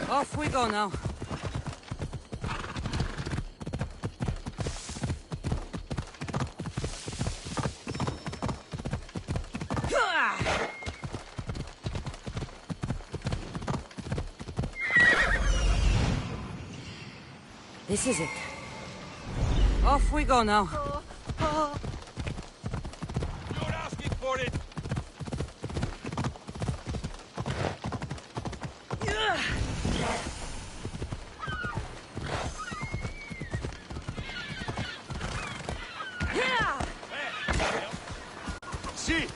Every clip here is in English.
Off we go now. This is it. Off we go now. You're asking for it! Sì!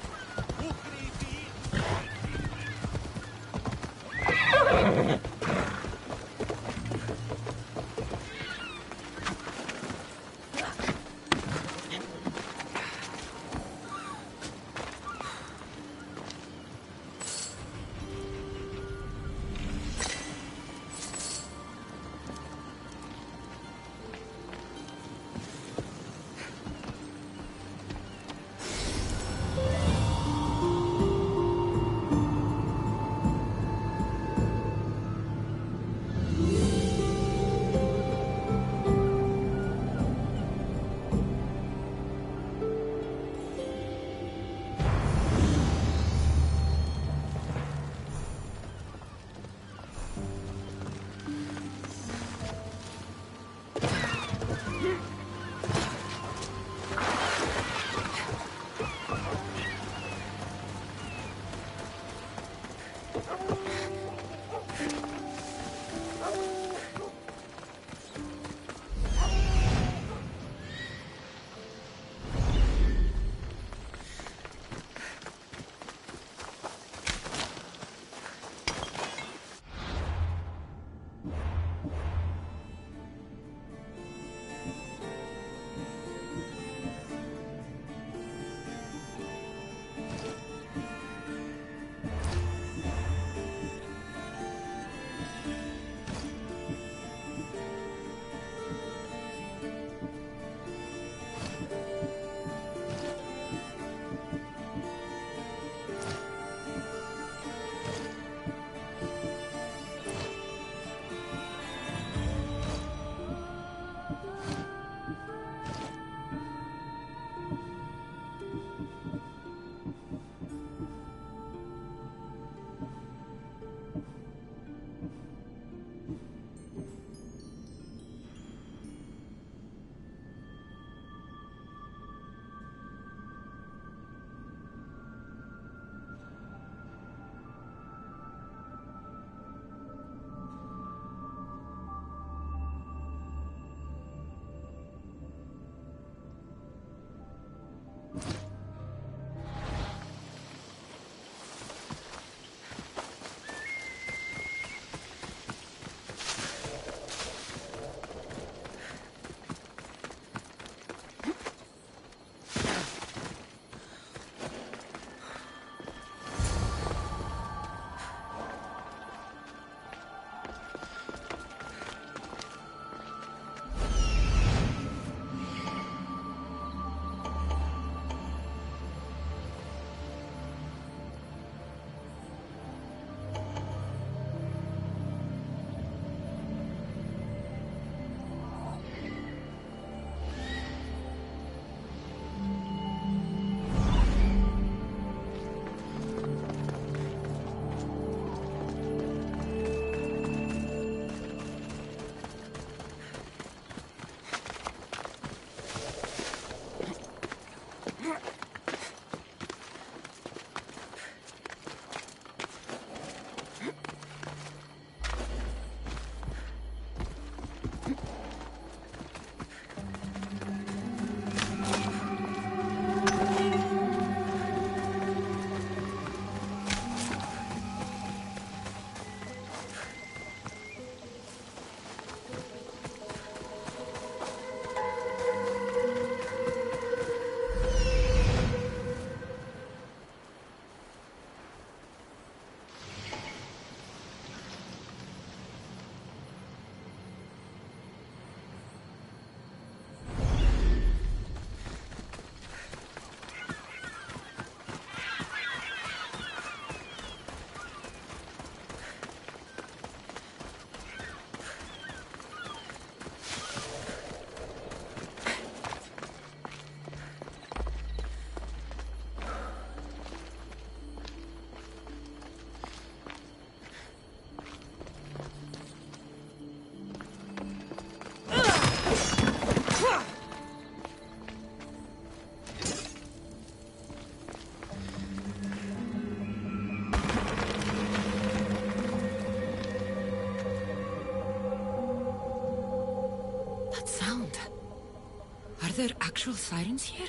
Are there actual sirens here?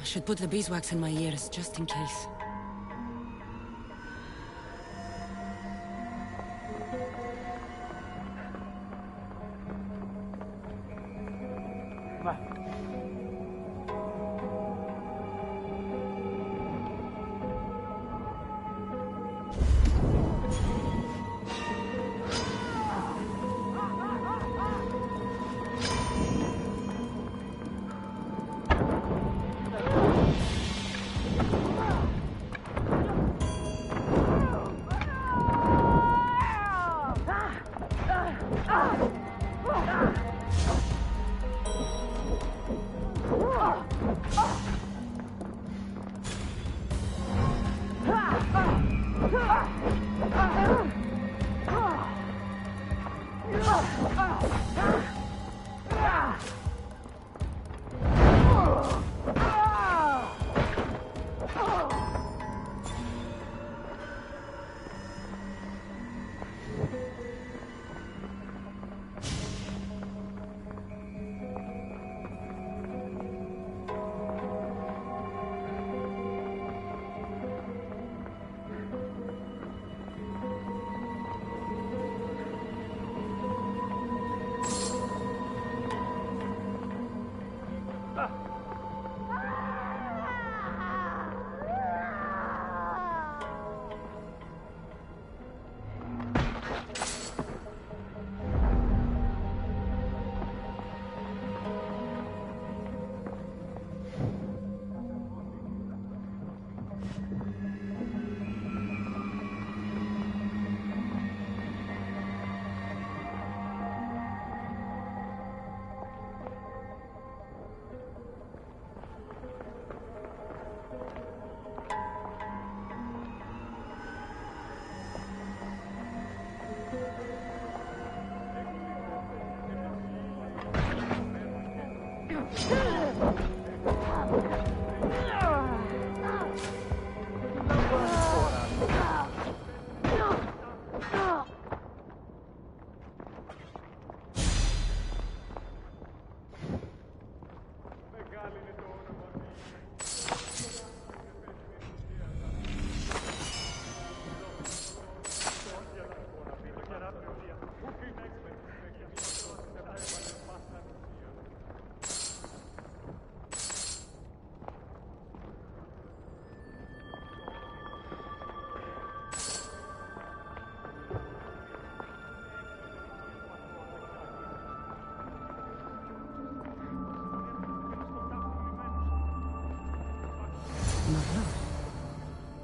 I should put the beeswax in my ears, just in case.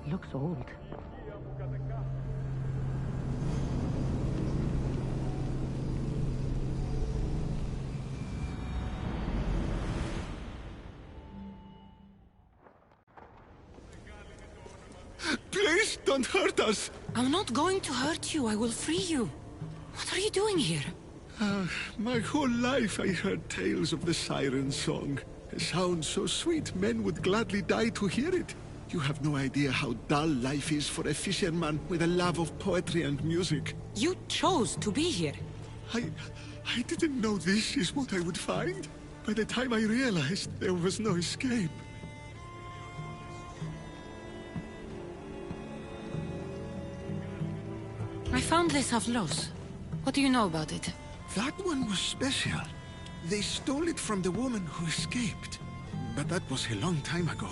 Looks old. Please don't hurt us! I'm not going to hurt you. I will free you. What are you doing here? My whole life I heard tales of the siren song. A sound so sweet men would gladly die to hear it. You have no idea how dull life is for a fisherman with a love of poetry and music. You chose to be here. I didn't know this is what I would find. By the time I realized there was no escape. I found this Avlos. What do you know about it? That one was special. They stole it from the woman who escaped. But that was a long time ago.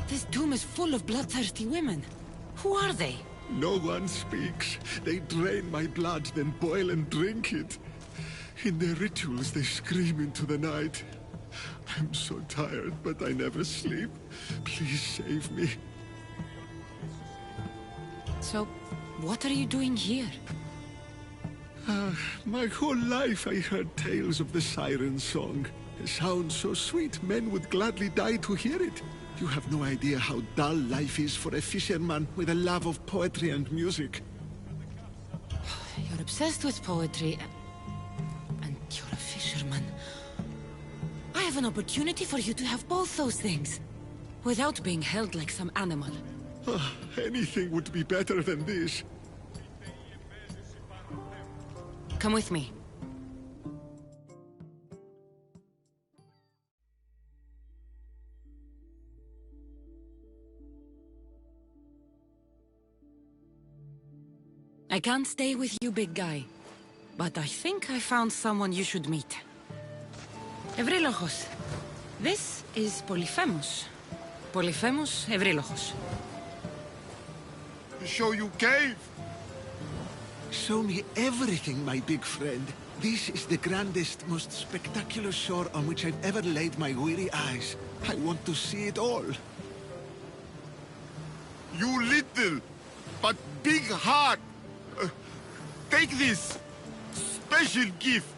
This tomb is full of bloodthirsty women. Who are they? No one speaks. They drain my blood, then boil and drink it. In their rituals, they scream into the night. I'm so tired, but I never sleep. Please save me. So, what are you doing here? My whole life I heard tales of the siren song. A sound so sweet men would gladly die to hear it. You have no idea how dull life is for a fisherman with a love of poetry and music. You're obsessed with poetry, and you're a fisherman. I have an opportunity for you to have both those things, without being held like some animal. Anything would be better than this. Come with me. I can't stay with you, big guy. But I think I found someone you should meet. Evrilogos. This is Polyphemus. Polyphemus Evrilogos. Show you cave? Show me everything, my big friend. This is the grandest, most spectacular shore on which I've ever laid my weary eyes. I want to see it all. You little, but big heart. Take this special gift.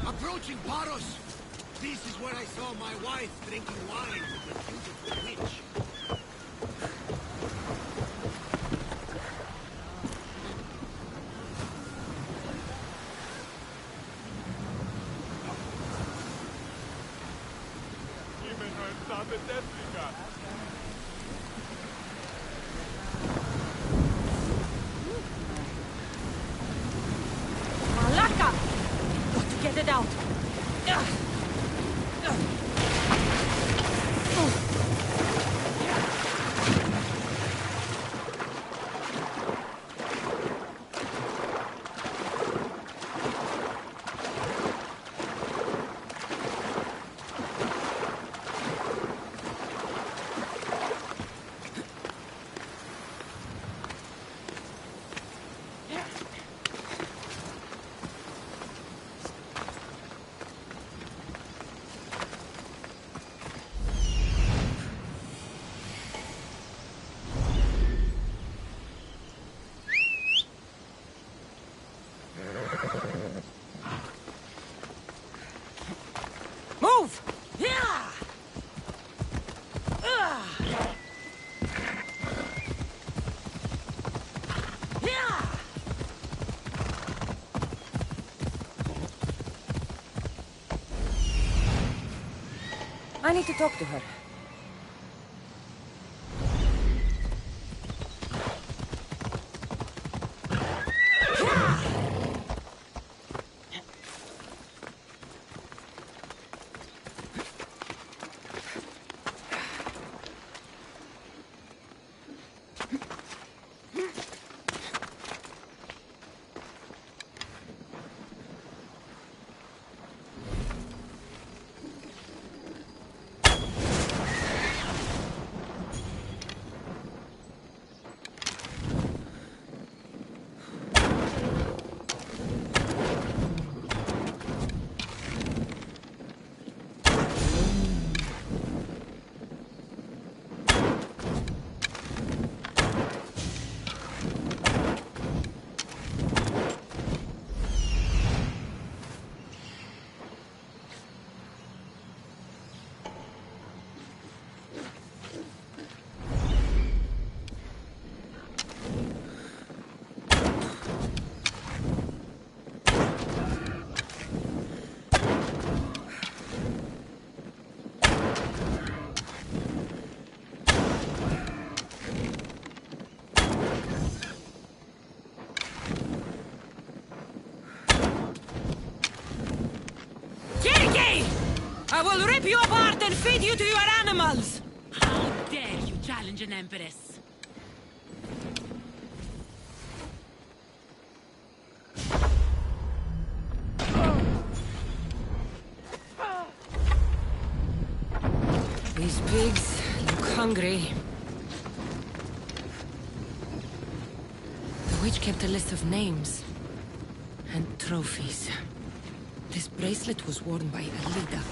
Approaching Paros! This is where I saw my wife drinking wine with a beautiful witch. Malaka! Got to get it out. Move! Yeah! Yeah! I need to talk to her. I will rip you apart and feed you to your animals! How dare you challenge an empress? These pigs look hungry. The witch kept a list of names and trophies. This bracelet was worn by Alida.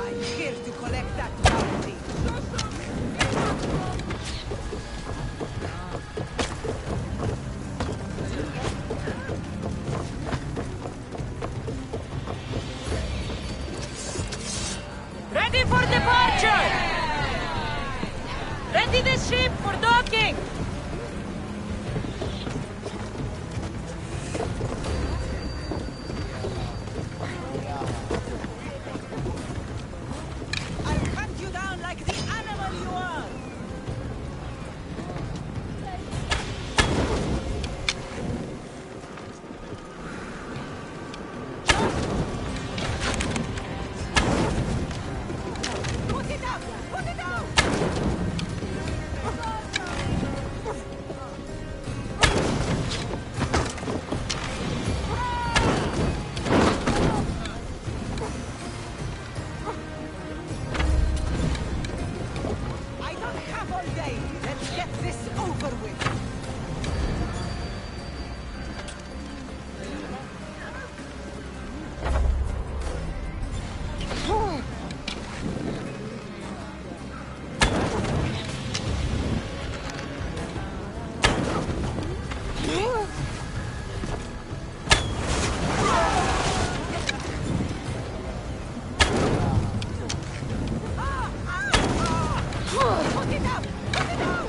I'm here to collect that bounty. Ready for departure! Ready the ship for docking! I'll hunt you down like the animal you are. Put it out! Put it out! I don't have all day. Let's get this over with. Put it out! Put it out!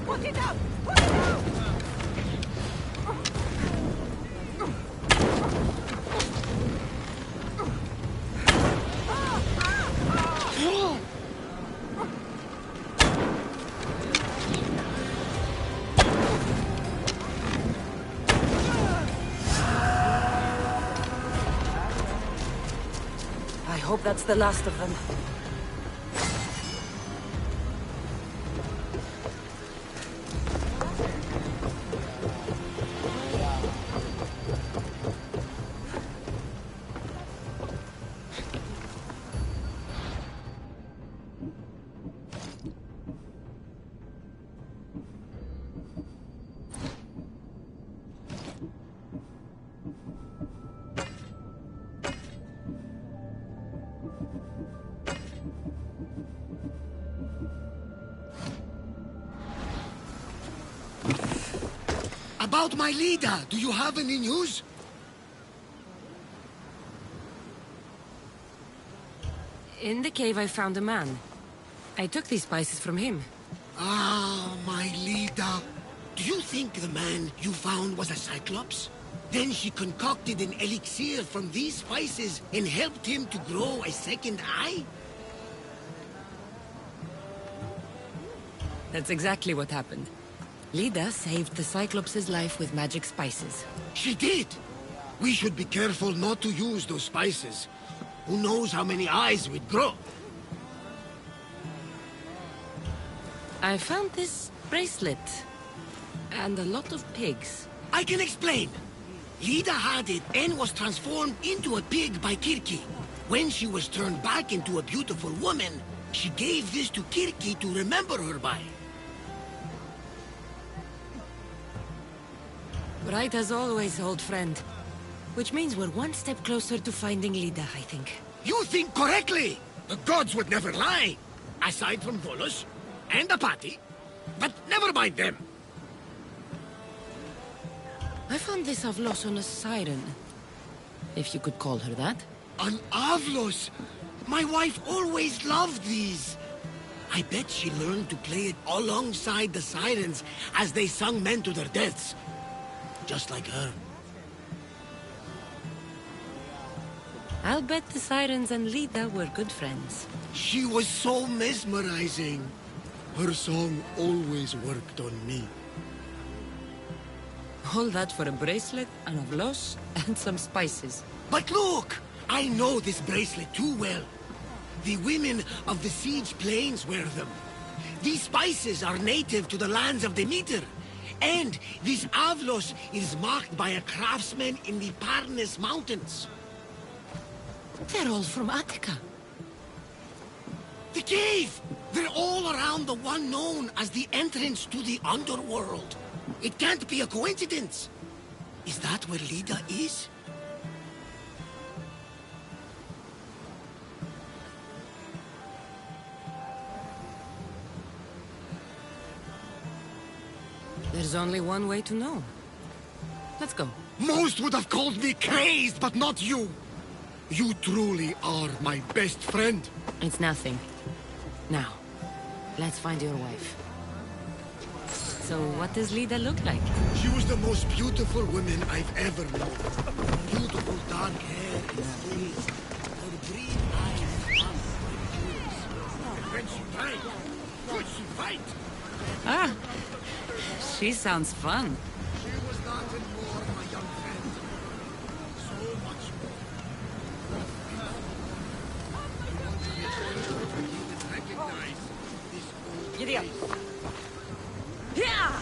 Put it out! Put it out! I hope that's the last of them. About my leader, do you have any news? In the cave I found a man. I took these spices from him. Ah, my leader. Do you think the man you found was a Cyclops? Then she concocted an elixir from these spices and helped him to grow a second eye? That's exactly what happened. Lida saved the Cyclops' life with magic spices. She did! We should be careful not to use those spices. Who knows how many eyes we'd grow? I found this bracelet. And a lot of pigs. I can explain. Lida had it and was transformed into a pig by Kirki. When she was turned back into a beautiful woman, she gave this to Kirki to remember her by. Right as always, old friend. Which means we're one step closer to finding Lida, I think. You think correctly! The gods would never lie! Aside from Volos and Apati. But never mind them! I found this Avlos on a siren. If you could call her that. An Avlos! My wife always loved these! I bet she learned to play it alongside the sirens as they sung men to their deaths. Just like her. I'll bet the sirens and Lida were good friends. She was so mesmerizing. Her song always worked on me. All that for a bracelet, an Avlos, and some spices. But look! I know this bracelet too well. The women of the Siege Plains wear them. These spices are native to the lands of Demeter. And this Avlos is marked by a craftsman in the Parnes Mountains. They're all from Attica. The cave! They're all around the one known as the entrance to the underworld. It can't be a coincidence. Is that where Lida is? There's only one way to know. Let's go. Most would have called me crazed, but not you. You truly are my best friend. It's nothing. Now, let's find your wife. So what does Lida look like? She was the most beautiful woman I've ever known. Beautiful dark hair and skin. Her green eyes sparkled like jewels. And when she died, could she fight? Ah, she sounds fun. She was nothing more, my young friend. So much more. I want to make sure that you would recognize this old Giddy up. place. Yeah!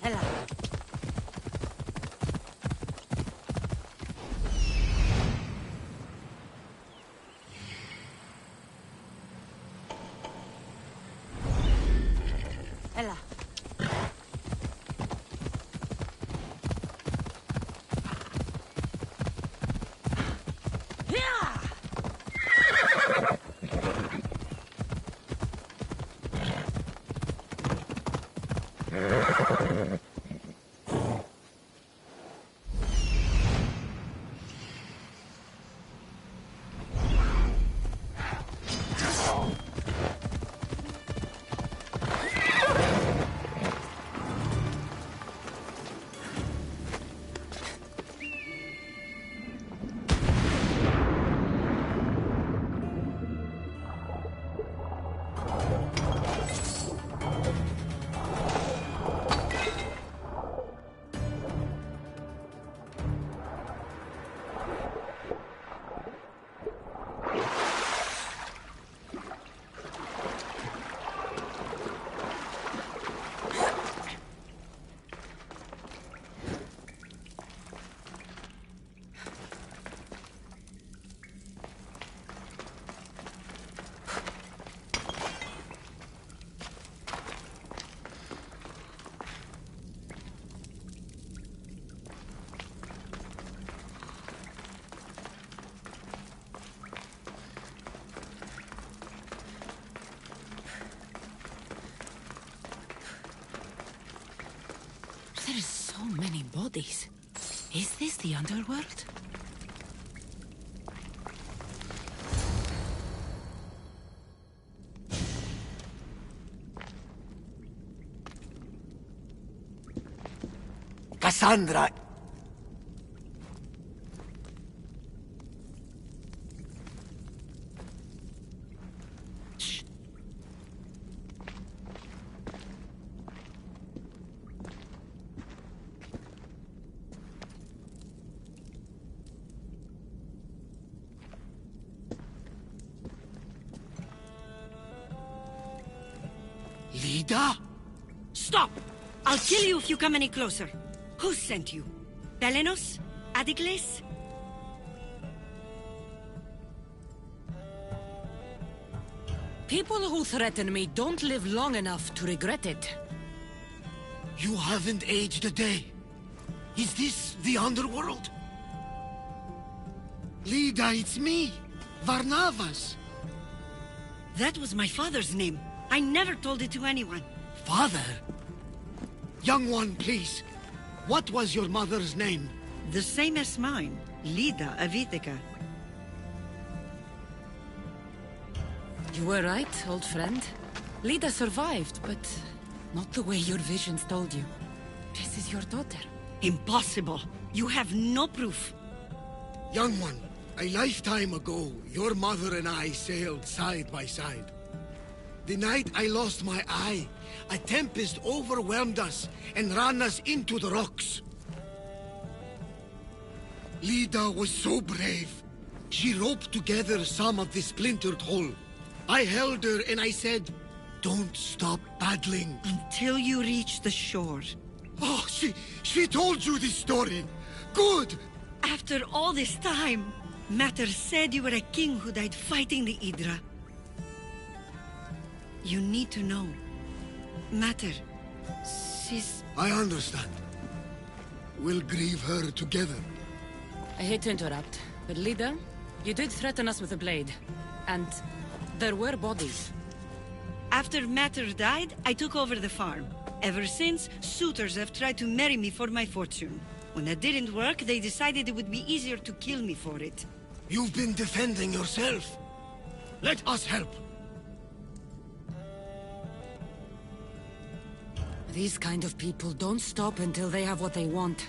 Ella. There are so many bodies. Is this the underworld? Cassandra. Lida? Stop! I'll kill you if you come any closer. Who sent you? Belenos? Adigles? People who threaten me don't live long enough to regret it. You haven't aged a day. Is this the underworld? Lida, it's me, Varnavas. That was my father's name. I never told it to anyone. Father? Young one, please. What was your mother's name? The same as mine. Lida of Ithaca. You were right, old friend. Lida survived, but not the way your visions told you. This is your daughter. Impossible. You have no proof. Young one, a lifetime ago, your mother and I sailed side by side. The night I lost my eye, a tempest overwhelmed us and ran us into the rocks. Lida was so brave. She roped together some of the splintered hull. I held her and I said, "Don't stop paddling." Until you reach the shore. Oh, she told you this story. Good. After all this time, Mater said you were a king who died fighting the Hydra. You need to know. Mater, she's... I understand. We'll grieve her together. I hate to interrupt, but Lida, you did threaten us with a blade. And there were bodies. After Mater died, I took over the farm. Ever since, suitors have tried to marry me for my fortune. When that didn't work, they decided it would be easier to kill me for it. You've been defending yourself. Let us help. These kind of people don't stop until they have what they want.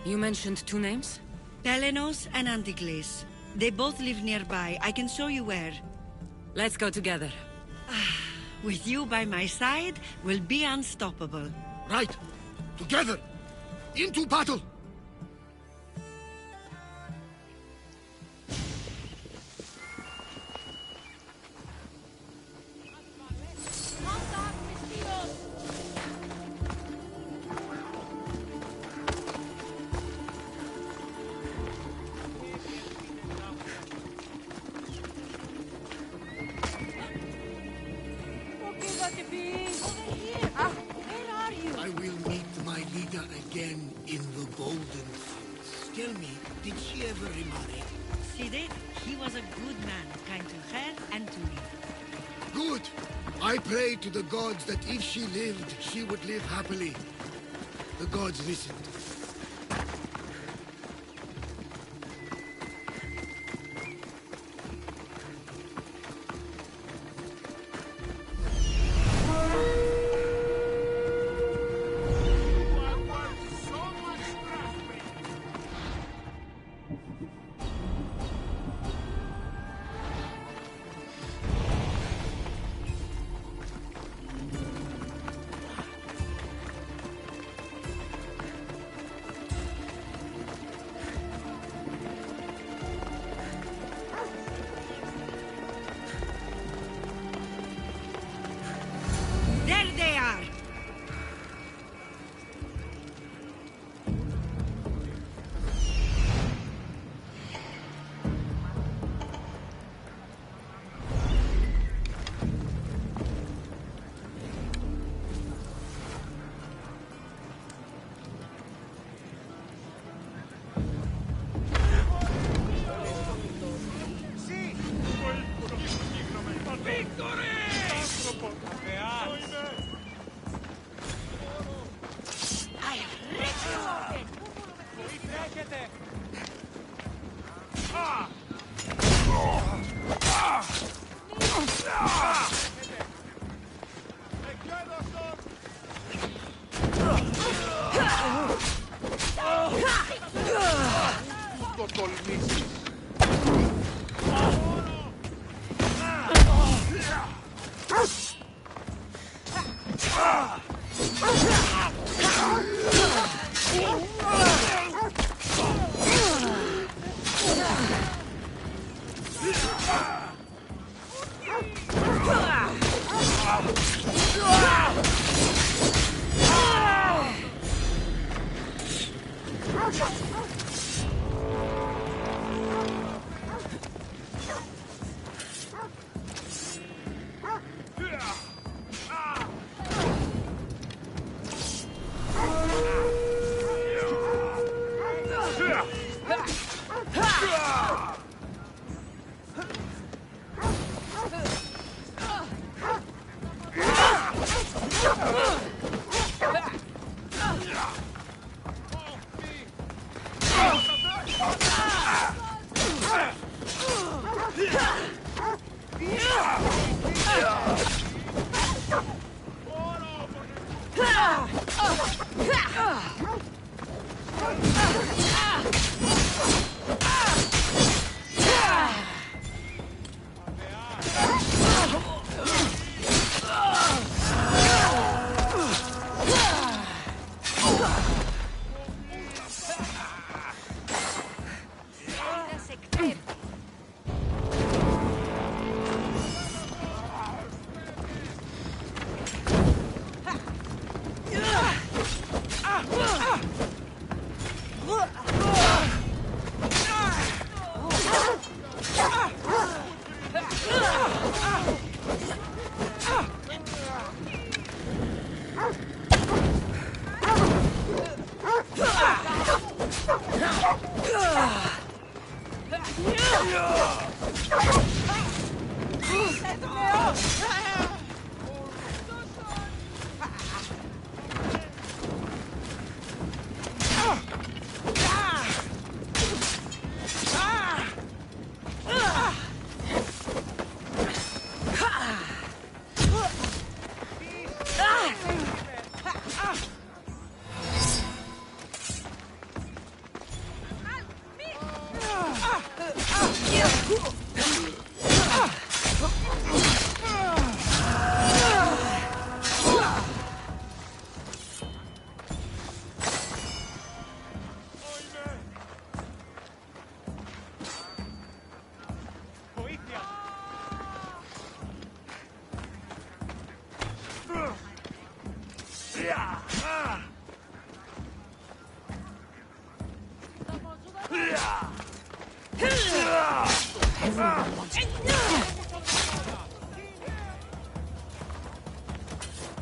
You mentioned two names? Belenos and Antigles. They both live nearby. I can show you where. Let's go together. With you by my side, we'll be unstoppable. Right. Together. Into battle. I will meet my leader again in the Golden Fields. Tell me, did she ever remarry? She did. He was a good man, kind to her and to me. Good. I prayed to the gods that if she lived, she would live happily. The gods listened. There they are!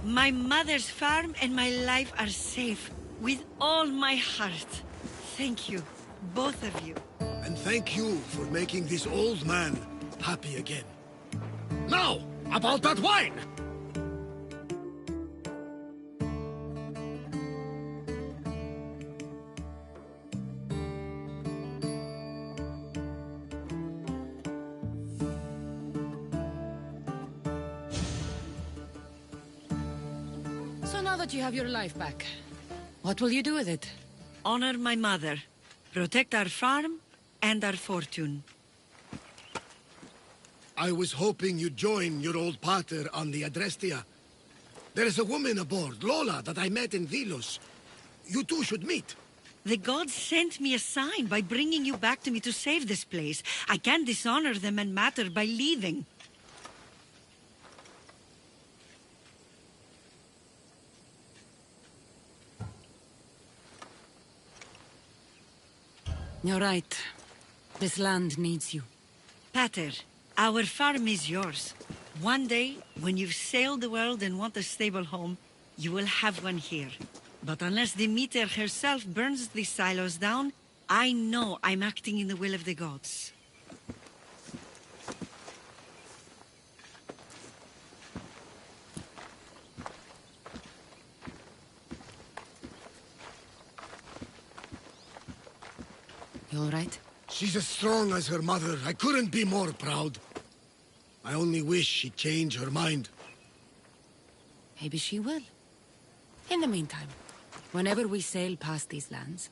My mother's farm and my life are safe. With all my heart. Thank you, both of you. And thank you for making this old man happy again. Now, about that wine! So now that you have your life back, what will you do with it? Honor my mother. Protect our farm and our fortune. I was hoping you'd join your old pater on the Adrestia. There is a woman aboard, Lola, that I met in Vilos. You two should meet. The gods sent me a sign by bringing you back to me to save this place. I can't dishonor them and Mater by leaving. You're right. This land needs you. Pater, our farm is yours. One day, when you've sailed the world and want a stable home, you will have one here. But unless Demeter herself burns these silos down, I know I'm acting in the will of the gods. You all right? She's as strong as her mother. I couldn't be more proud. I only wish she'd change her mind. Maybe she will. In the meantime, whenever we sail past these lands,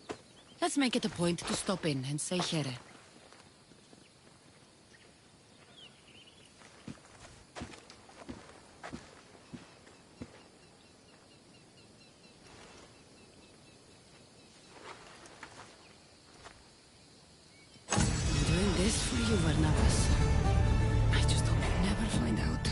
let's make it a point to stop in and say here. I'm doing this for you, Barnabas. I just hope you never find out.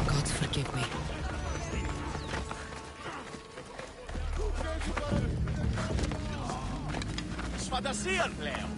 God forgive me. Σφαντασίαν πλέον.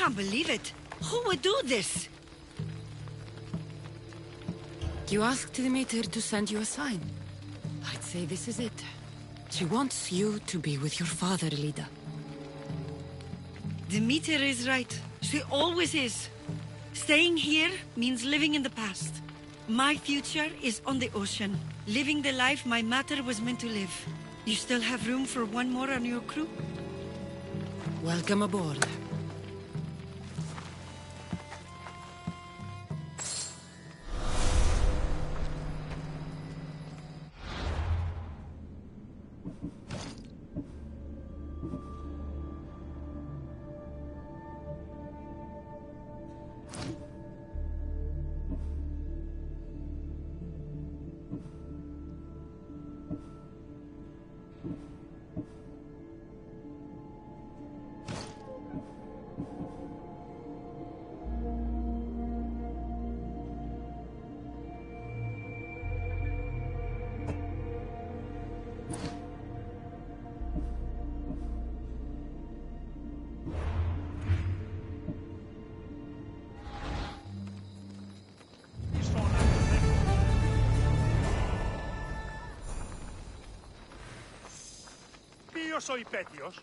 can't believe it. Who would do this? You asked the meter to send you a sign. I'd say this is it. She wants you to be with your father, Lida. The meter is right. She always is. Staying here means living in the past. My future is on the ocean, living the life my mater was meant to live. You still have room for one more on your crew? Welcome aboard. Ποιος ο υπέτειος?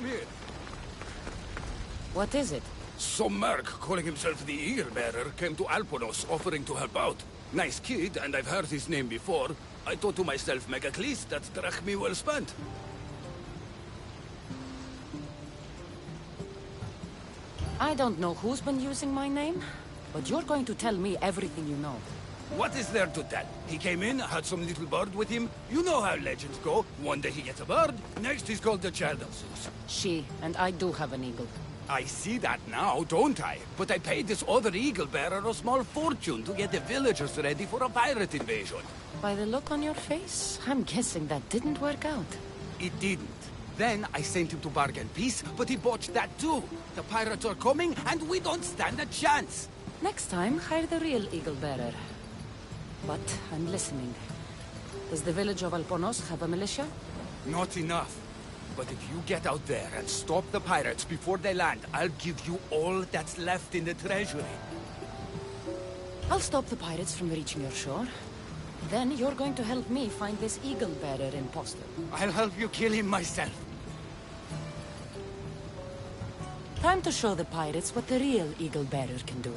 come here. What is it? Some merc calling himself the Eagle Bearer came to Alponos offering to help out. Nice kid, and I've heard his name before. I thought to myself, Megacles, that's drachmi well spent. I don't know who's been using my name, but you're going to tell me everything you know. What is there to tell? He came in, had some little bird with him. You know how legends go. One day he gets a bird, next he's called the child of Zeus. She, and I do have an eagle. I see that now, don't I? But I paid this other Eagle Bearer a small fortune to get the villagers ready for a pirate invasion. By the look on your face, I'm guessing that didn't work out. It didn't. Then I sent him to bargain peace, but he botched that too. The pirates are coming, and we don't stand a chance. Next time, hire the real eagle bearer. But I'm listening. Does the village of Alponos have a militia? Not enough. But if you get out there and stop the pirates before they land, I'll give you all that's left in the treasury. I'll stop the pirates from reaching your shore. Then you're going to help me find this eagle bearer imposter. I'll help you kill him myself. Time to show the pirates what the real eagle bearer can do.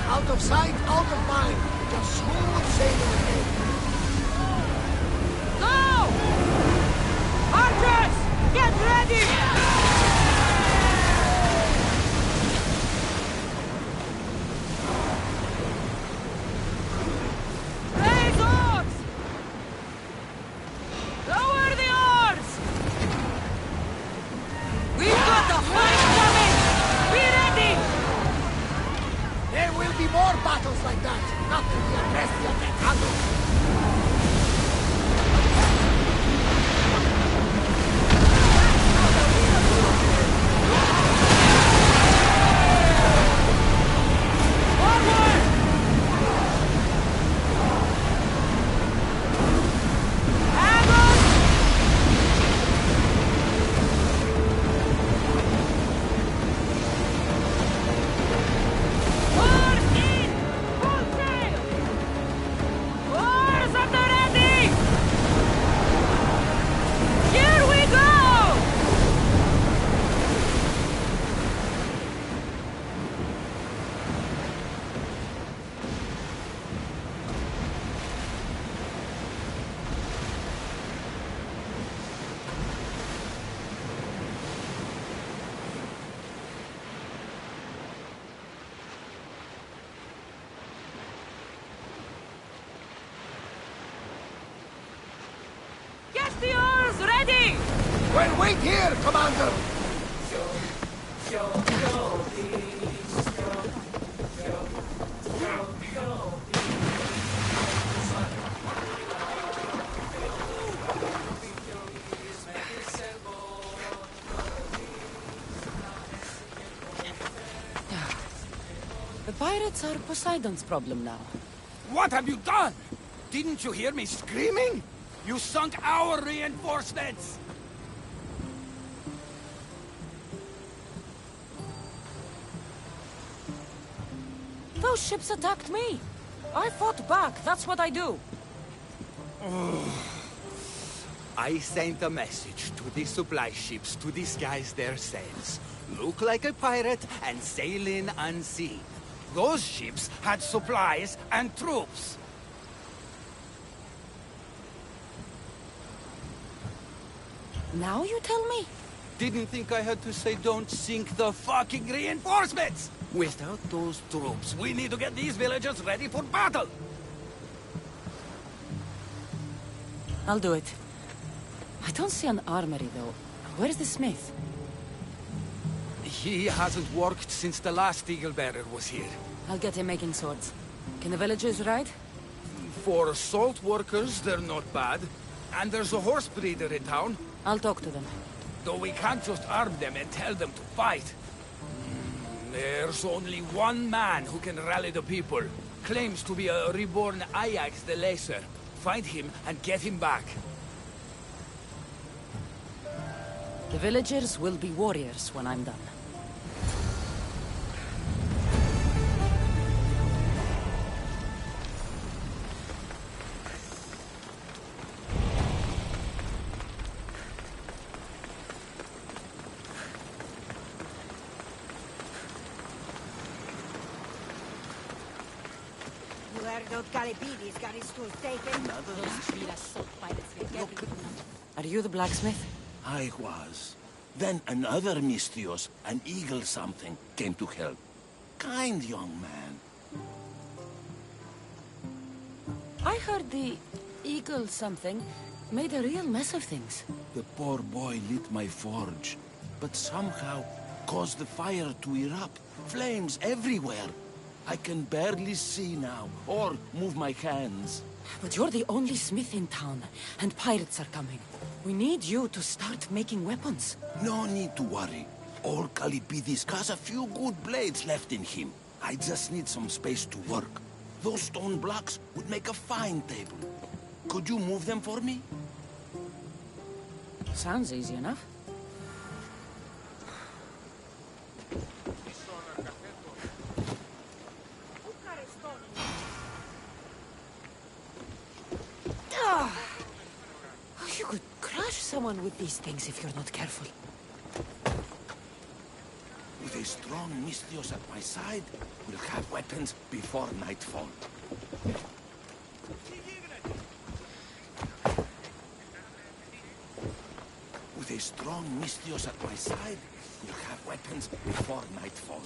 Out of sight, out of mind. Just smooth sailing ahead. Go! Archers! Get ready! Raise oars! Lower the oars! We've got a fight coming! Be ready! There will be more battles like that. Nothing will rest yet that handle. Arrows! Well, wait here, Commander! The pirates are Poseidon's problem now. What have you done? Didn't you hear me screaming? You sunk our reinforcements! Those ships attacked me. I fought back, that's what I do. I sent a message to the supply ships to disguise their sails. Look like a pirate and sail in unseen. Those ships had supplies and troops. Now you tell me? Didn't think I had to say don't sink the fucking reinforcements! Without those troops, we need to get these villagers ready for battle! I'll do it. I don't see an armory, though. Where's the smith? He hasn't worked since the last Eagle Bearer was here. I'll get him making swords. Can the villagers ride? For salt workers, they're not bad. And there's a horse breeder in town. I'll talk to them. Though we can't just arm them and tell them to fight. There's only one man who can rally the people. Claims to be a reborn Ajax the Lesser. Find him and get him back. The villagers will be warriors when I'm done. Are you the blacksmith? I was. Then another Misthios, an eagle something, came to help. Kind young man. I heard the eagle something made a real mess of things. The poor boy lit my forge, but somehow caused the fire to erupt. Flames everywhere. I can barely see now, or move my hands. But you're the only smith in town, and pirates are coming. We need you to start making weapons. No need to worry. All Kalipidis has a few good blades left in him. I just need some space to work. Those stone blocks would make a fine table. Could you move them for me? Sounds easy enough. You could crush someone with these things if you're not careful. With a strong Misthios at my side, we'll have weapons before nightfall. With a strong Misthios at my side, we'll have weapons before nightfall.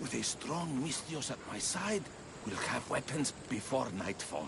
With a strong Misthios at my side, we'll have weapons before nightfall.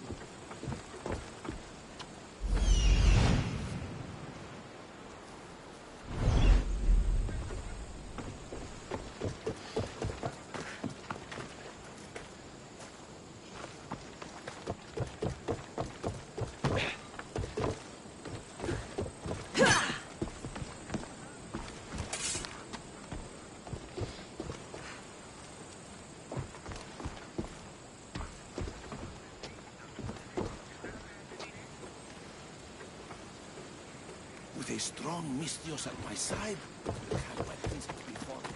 With a strong Misthios at my side, we'll have weapons before nightfall.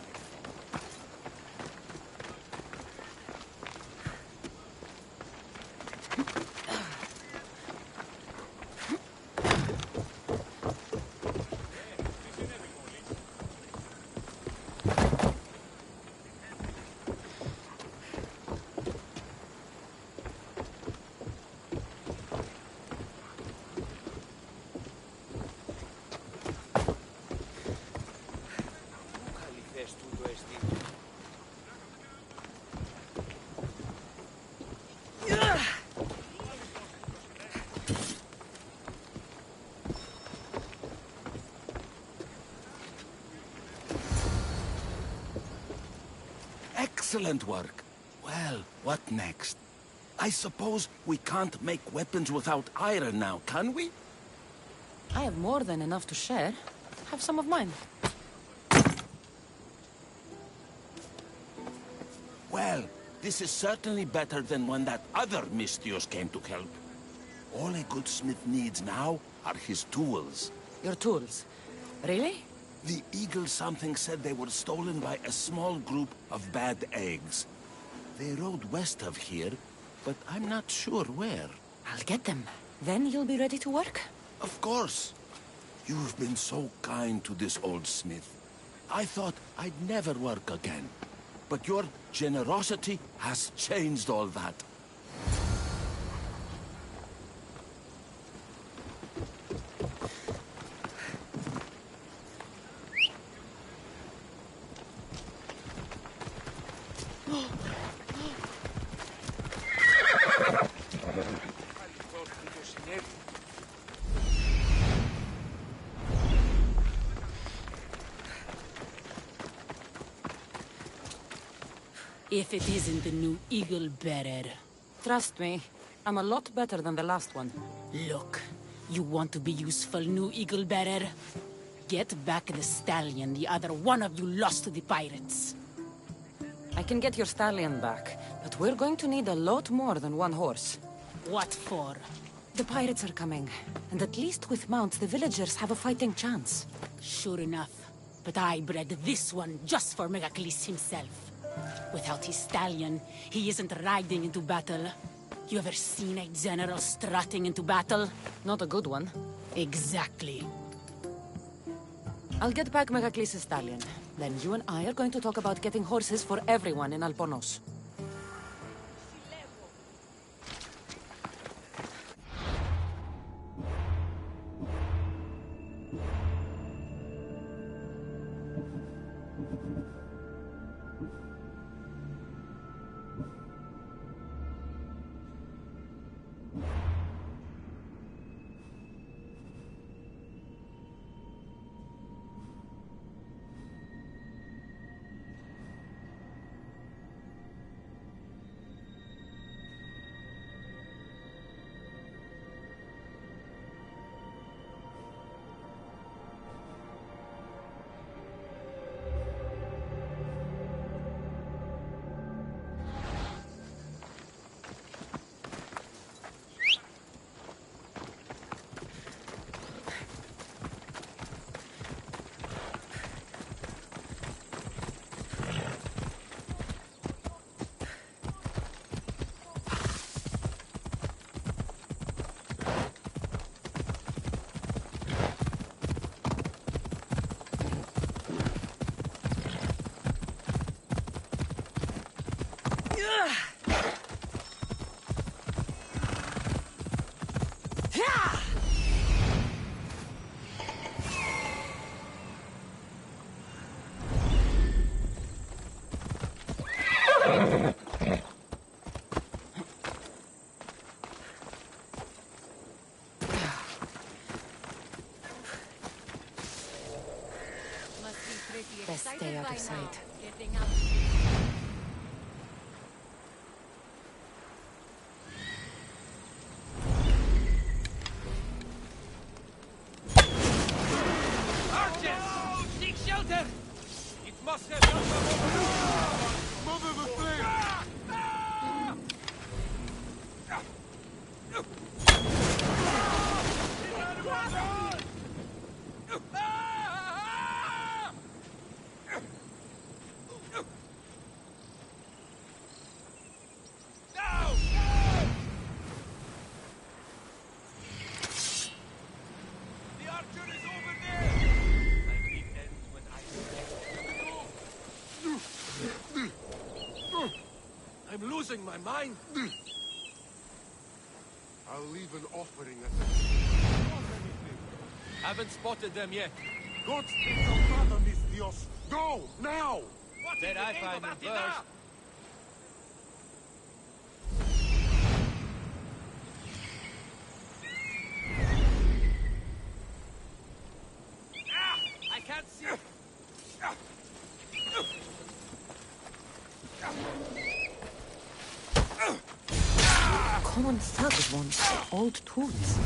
Excellent work. Well, what next? I suppose we can't make weapons without iron now, can we? I have more than enough to share. Have some of mine. Well, this is certainly better than when that other Mystios came to help. All a good smith needs now are his tools. Your tools. Really? The Eagle something said they were stolen by a small group of bad eggs. They rode west of here, but I'm not sure where. I'll get them. Then you'll be ready to work? Of course. You've been so kind to this old smith. I thought I'd never work again. But your generosity has changed all that. If it isn't the new Eagle Bearer. Trust me, I'm a lot better than the last one. Look, you want to be useful, new Eagle Bearer? Get back the stallion the other one of you lost to the pirates. I can get your stallion back, but we're going to need a lot more than one horse. What for? The pirates are coming, and at least with mounts, the villagers have a fighting chance. Sure enough. But I bred this one just for Megacles himself. Without his stallion, he isn't riding into battle. You ever seen a general strutting into battle? Not a good one. Exactly. I'll get back Megacles' stallion. Then you and I are going to talk about getting horses for everyone in Alponos. Best stay out of sight. Archers! Seek shelter! It must have come from Mother the flame! I'm losing my mind. I'll leave an offering at the... Haven't spotted them yet. God speak your father, Mystios! Go, now! Did I find them first? I can't see. common thug wants old tools.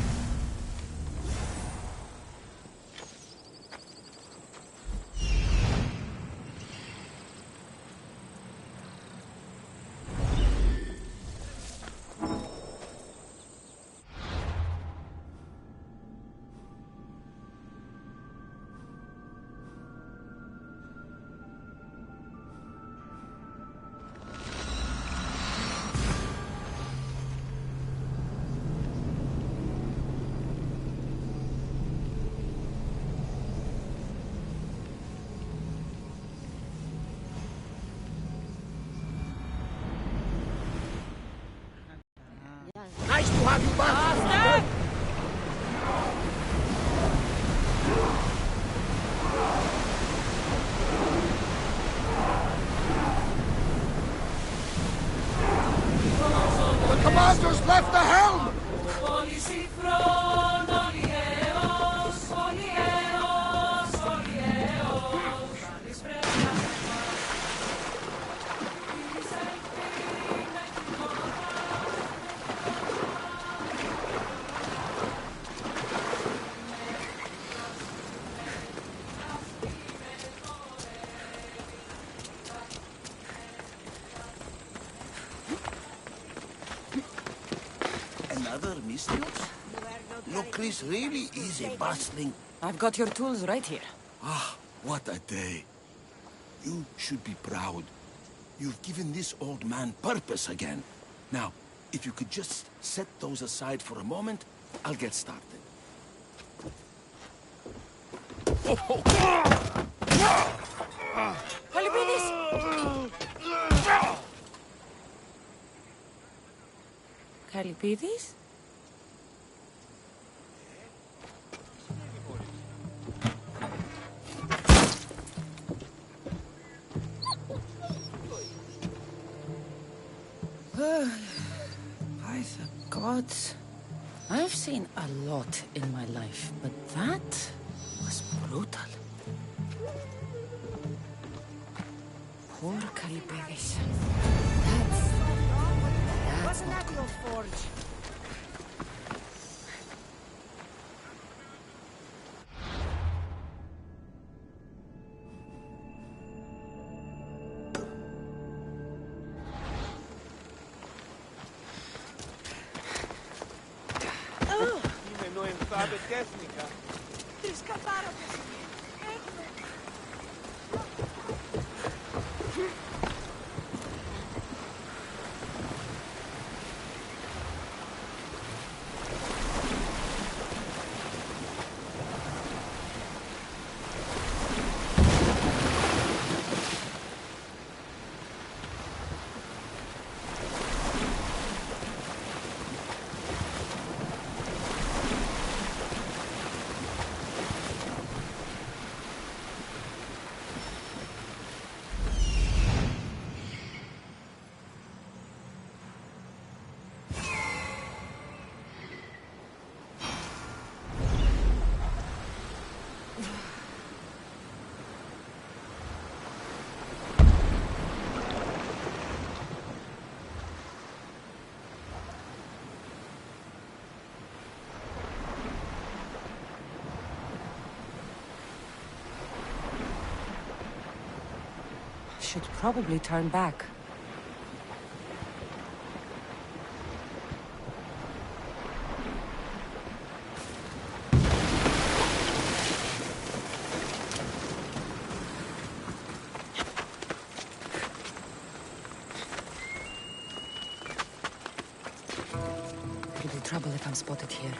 Nice to have you back. The commander's left the helm! Another mistress? Look, Chris really is a bustling... I've got your tools right here. Ah, what a day. You should be proud. You've given this old man purpose again. Now, if you could just set those aside for a moment, I'll get started. Calipidis? By the gods. I've seen a lot in my life, but that was brutal. Poor Calipidis. That's not good. Should probably turn back. It'll be trouble if I'm spotted here.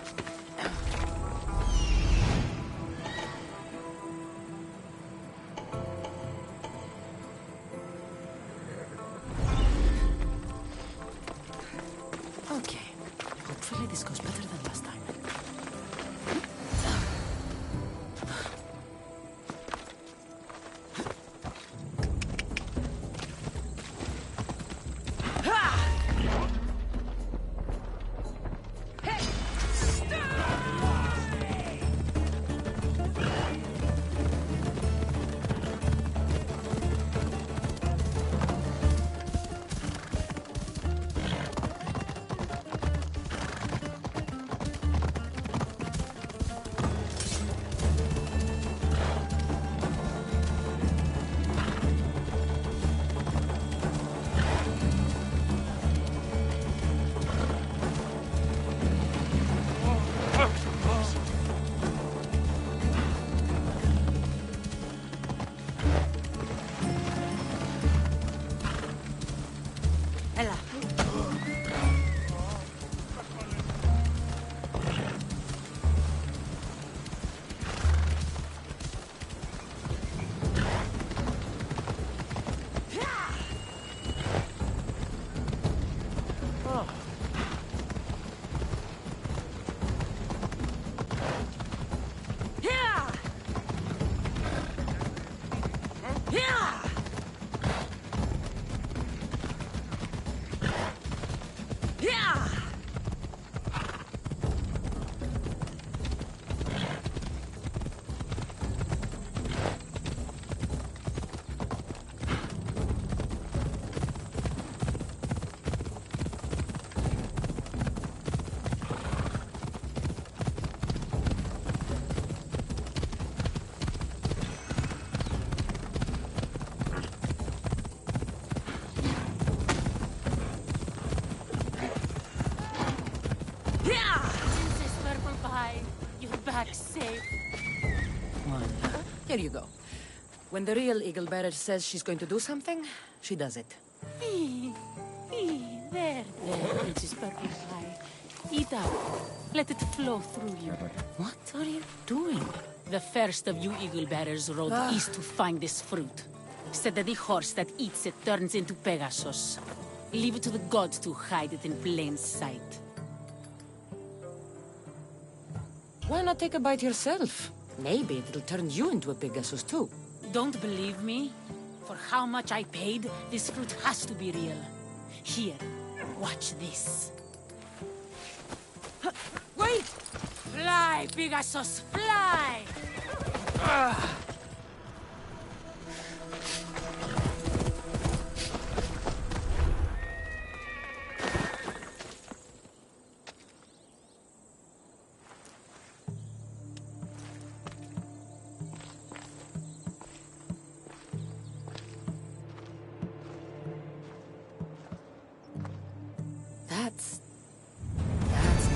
Hopefully this goes better than last time. Princess Purple Pie, you're back safe. One. Here you go. When the real Eagle Bearer says she's going to do something, she does it. There, Princess Purple Pie. Eat up. Let it flow through you. What are you doing? The first of you Eagle Bearers rode east to find this fruit. Said that the horse that eats it turns into Pegasus. Leave it to the gods to hide it in plain sight. Why not take a bite yourself? Maybe it'll turn you into a Pegasus too. Don't believe me? For how much I paid, this fruit has to be real. Here, watch this. Wait! Fly, Pegasus, fly! That's not good.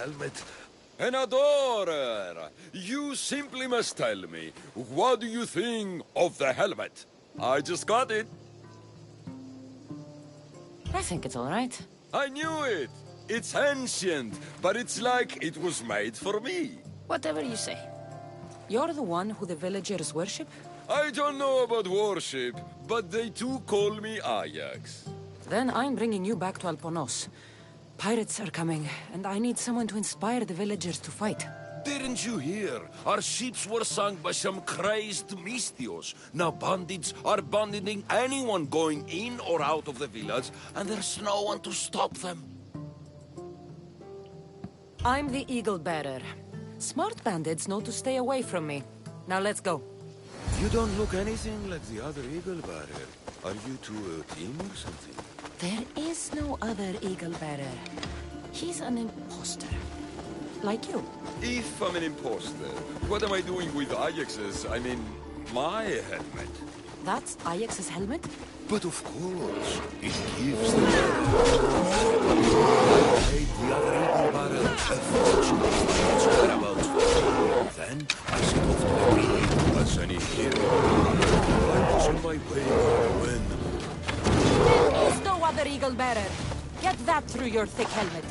Helmet. An adorer! You simply must tell me, what do you think of the helmet? I just got it. I think it's all right. I knew it. It's ancient, but it's like it was made for me. Whatever you say. You're the one who the villagers worship? I don't know about worship, but they too call me Ajax. Then I'm bringing you back to Alponos. Pirates are coming, and I need someone to inspire the villagers to fight. Didn't you hear? Our ships were sunk by some crazed Mystios. Now bandits are banditing anyone going in or out of the village, and there's no one to stop them. I'm the Eagle Bearer. Smart bandits know to stay away from me. Now let's go. You don't look anything like the other Eagle Bearer. Are you two a team or something? There is no other Eagle Bearer. He's an imposter. Like you. If I'm an imposter, what am I doing with Ajax's, my helmet? That's Ajax's helmet? But of course, it gives them... Paid the other Eagle Bearer a fortune for whereabouts. Then I set off to the Creed as any hero. I was on my way when... There is no other Eagle Bearer. Get that through your thick helmet.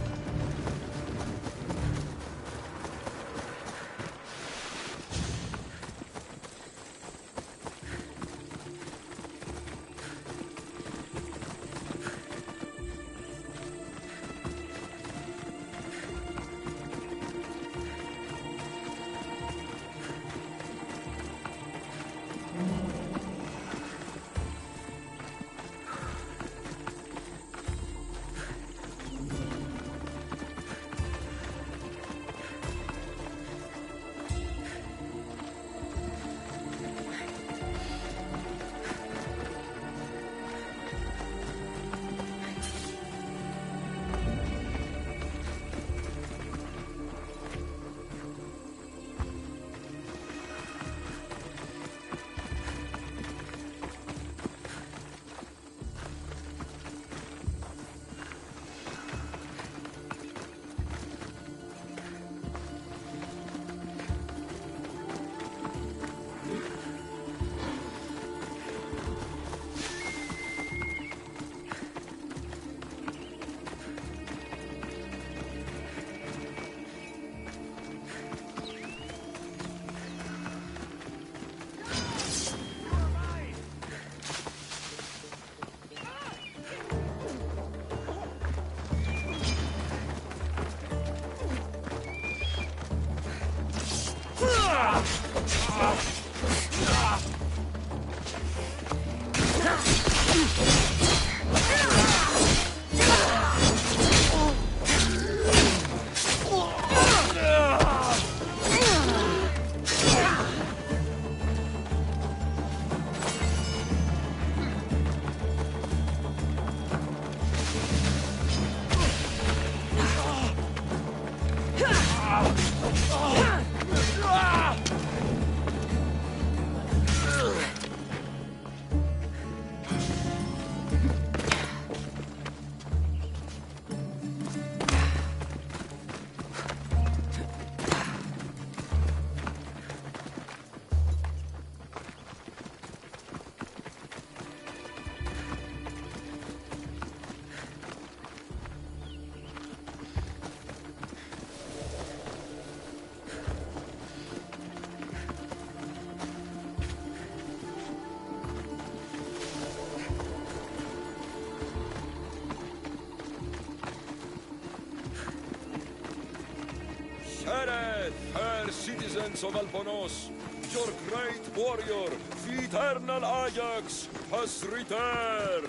Fair citizens of Alponos, your great warrior, the eternal Ajax, has returned!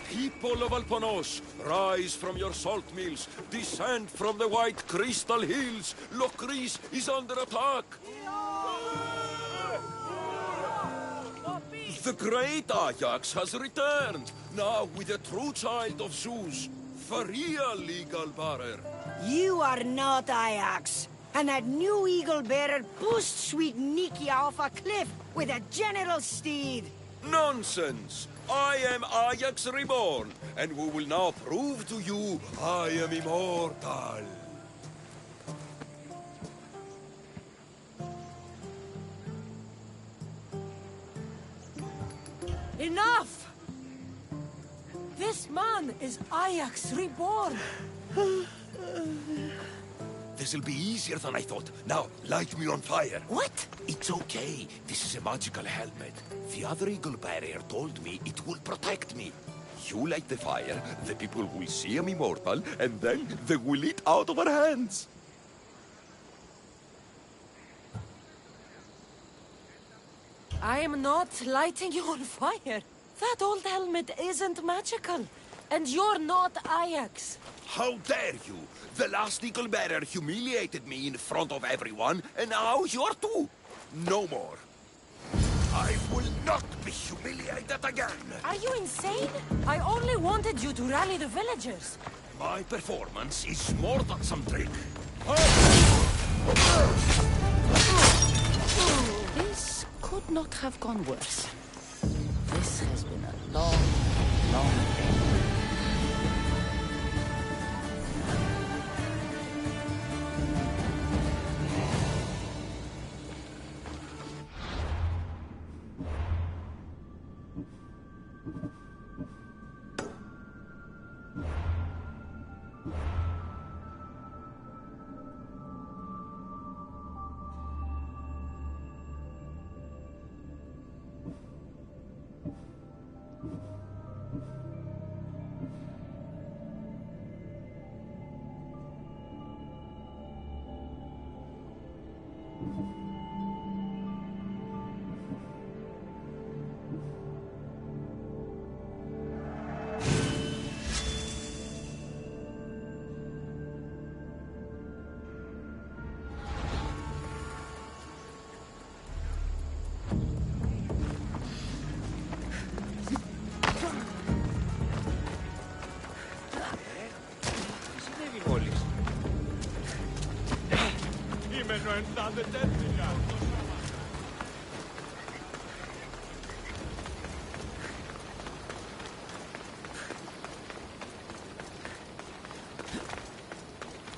People of Alponos, rise from your salt mills, descend from the white crystal hills. Lokris is under attack. The great Ajax has returned, now with a true child of Zeus, the real legal bearer. You are not Ajax. And that new eagle bearer pushed sweet Nikia off a cliff with a general steed. Nonsense! I am Ajax reborn, and we will now prove to you I am immortal. Enough! This man is Ajax reborn. This'll be easier than I thought. Now, light me on fire. What? It's okay. This is a magical helmet. The other eagle barrier told me it will protect me. You light the fire, the people will see I'm immortal, and then they will eat out of our hands. I am not lighting you on fire. That old helmet isn't magical. And you're not Ajax. How dare you? The last eagle bearer humiliated me in front of everyone, and now you're too. No more. I will not be humiliated again. Are you insane? I only wanted you to rally the villagers. My performance is more than some trick. This could not have gone worse. This has been a long, long day.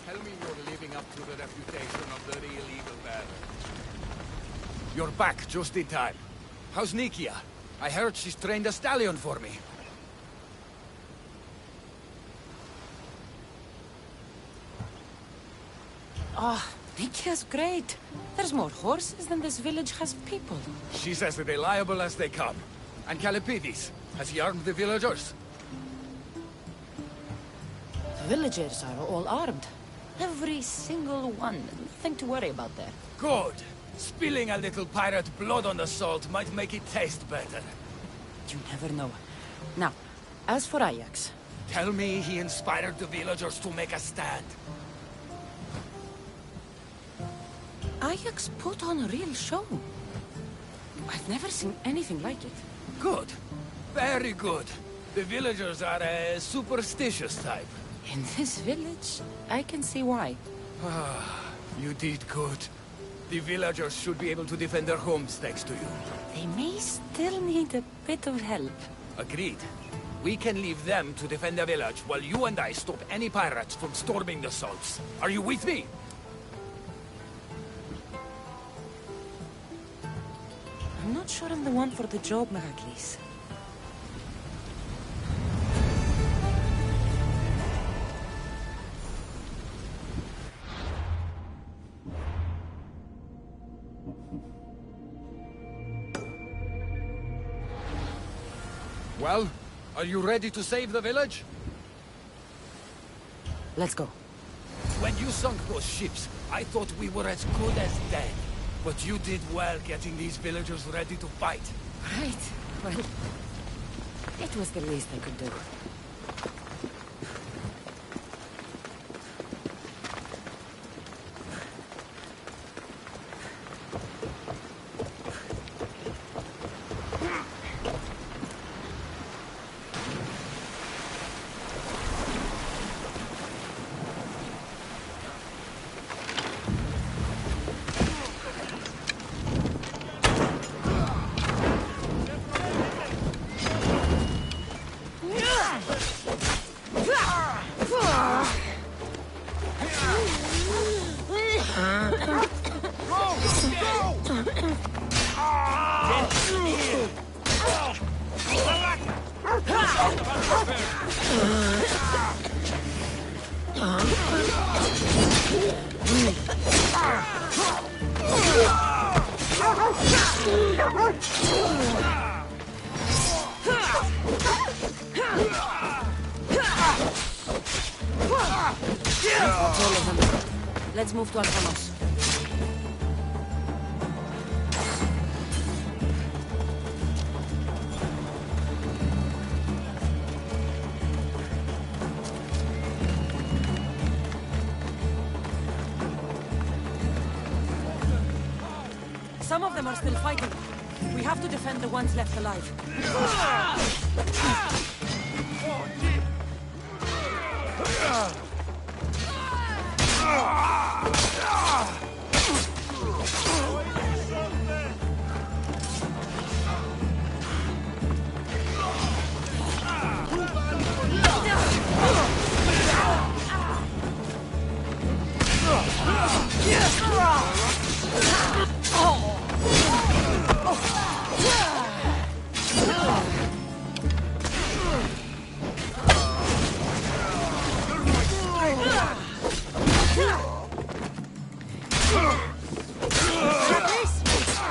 Tell me you're living up to the reputation of the real eagle bearer. You're back just in time. How's Nikia? I heard she's trained a stallion for me. Nikia's great. There's more horses than this village has people. She's as reliable as they come. And Callipidis, has he armed the villagers? The villagers are all armed. Every single one. Nothing to worry about there. Good. Spilling a little pirate blood on the salt might make it taste better. You never know. Now, as for Ajax... Tell me he inspired the villagers to make a stand. Ajax put on a real show. I've never seen anything like it. Good. Very good. The villagers are a superstitious type. In this village, I can see why. You did good. The villagers should be able to defend their homes thanks to you. They may still need a bit of help. Agreed. We can leave them to defend the village while you and I stop any pirates from storming the salts. Are you with me? I'm not sure I'm the one for the job, Meraglis. Well, are you ready to save the village? Let's go. When you sunk those ships, I thought we were as good as dead. But you did well getting these villagers ready to fight. Right. Well, it was the least I could do. That's all of them. Let's move to Alcanos. Some of them are still fighting. We have to defend the ones left alive.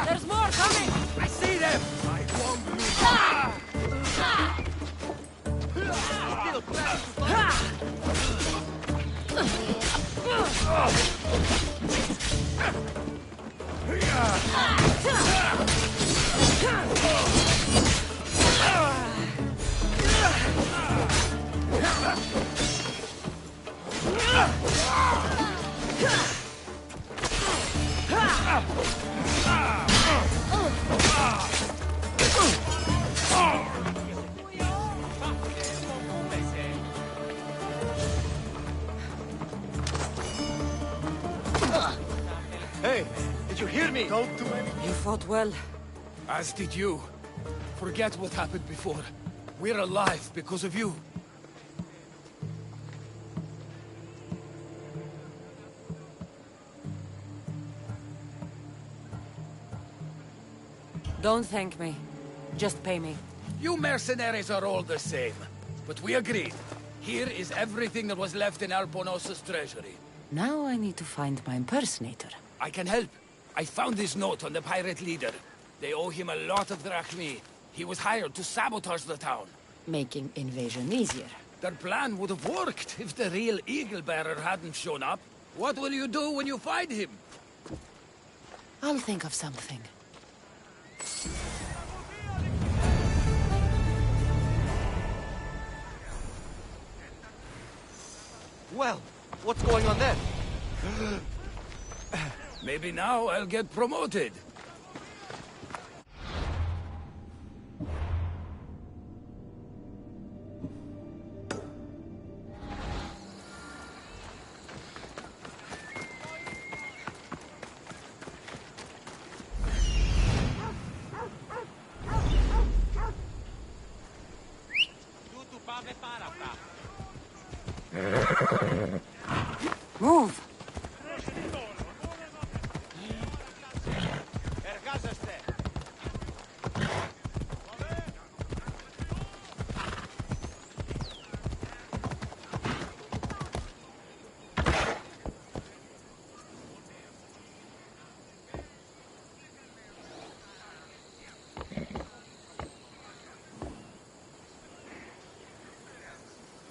There's more coming! I see them! Hey, did you hear me? Don't do anything. You fought well. As did you. Forget what happened before. We're alive because of you. Don't thank me. Just pay me. You mercenaries are all the same. But we agreed. Here is everything that was left in Alponos's treasury. Now I need to find my impersonator. I can help. I found this note on the pirate leader. They owe him a lot of drachmi. He was hired to sabotage the town. Making invasion easier. Their plan would have worked if the real Eagle Bearer hadn't shown up. What will you do when you find him? I'll think of something. Well, what's going on there? Maybe now I'll get promoted. Move!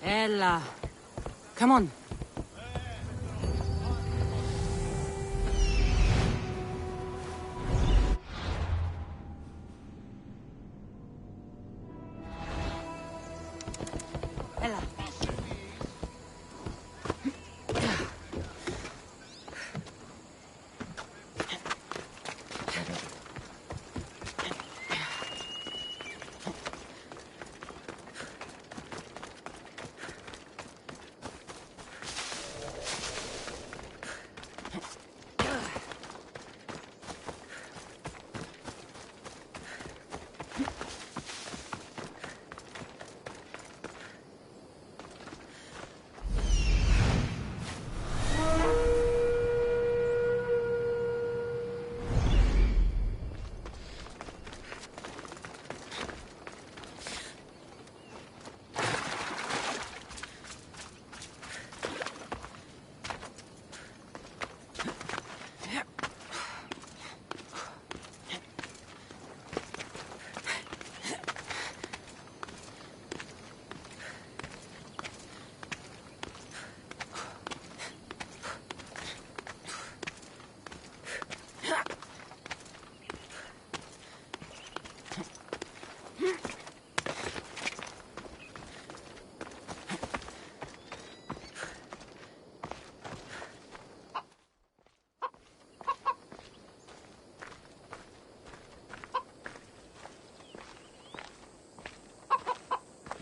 Ella. Come on. Ella.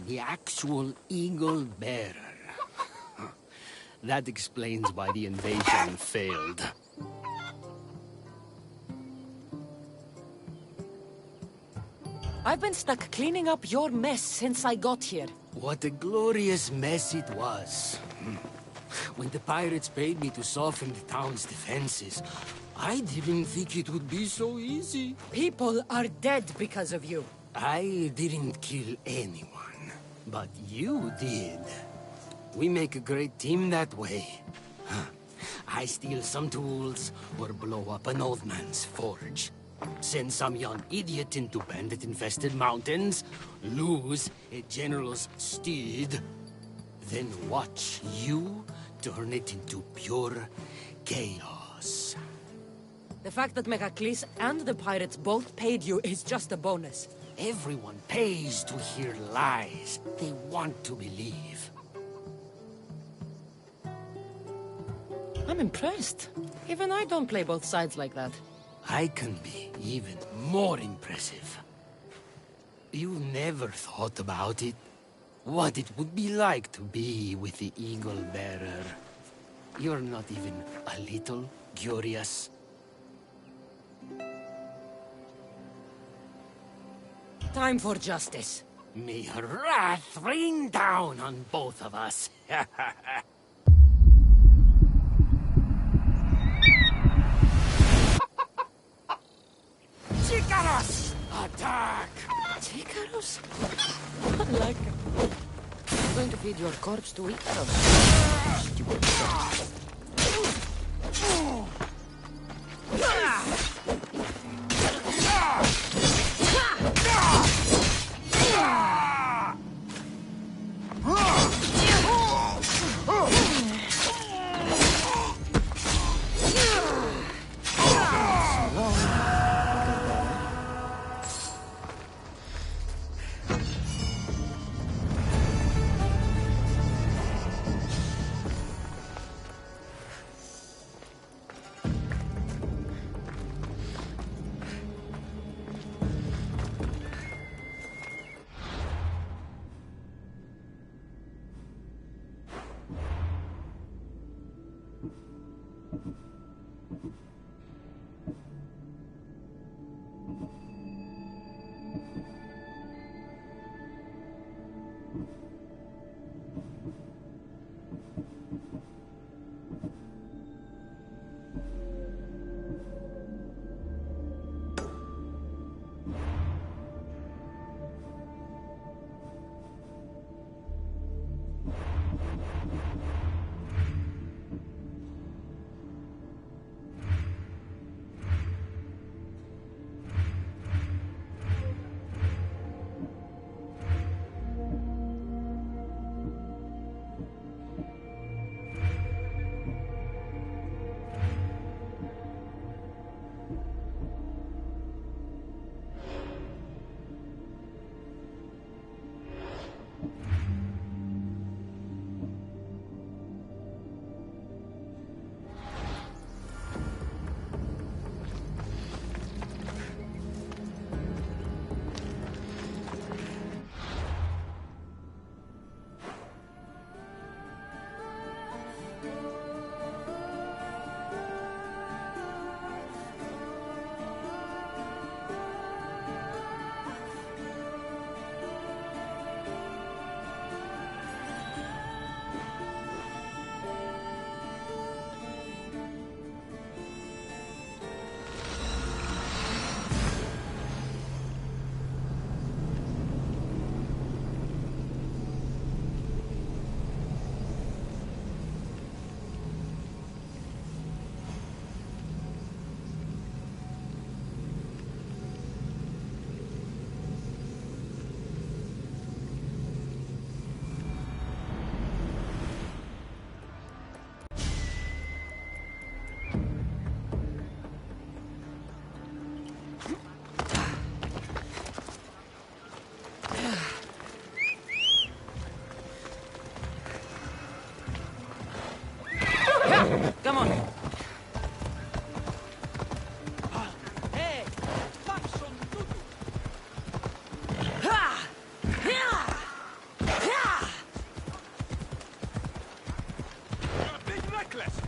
The actual Eagle Bearer. That explains why the invasion failed. I've been stuck cleaning up your mess since I got here. What a glorious mess it was. When the pirates paid me to soften the town's defenses, I didn't think it would be so easy. People are dead because of you. I didn't kill anyone, but you did. We make a great team that way. I steal some tools or blow up an old man's forge. Send some young idiot into bandit-infested mountains, lose a general's steed, then watch you turn it into pure chaos. The fact that Megacles and the pirates both paid you is just a bonus. Everyone pays to hear lies they want to believe. I'm impressed. Even I don't play both sides like that. I can be even more impressive. You never thought about it? What it would be like to be with the Eagle Bearer. You're not even a little curious. Time for justice. May her wrath rain down on both of us. Chicaros! Attack! Chicaros? I like it. I'm going to feed your corpse to Icaros. Stupid. Come on. Hey! Faccio tutto! You're a big reckless!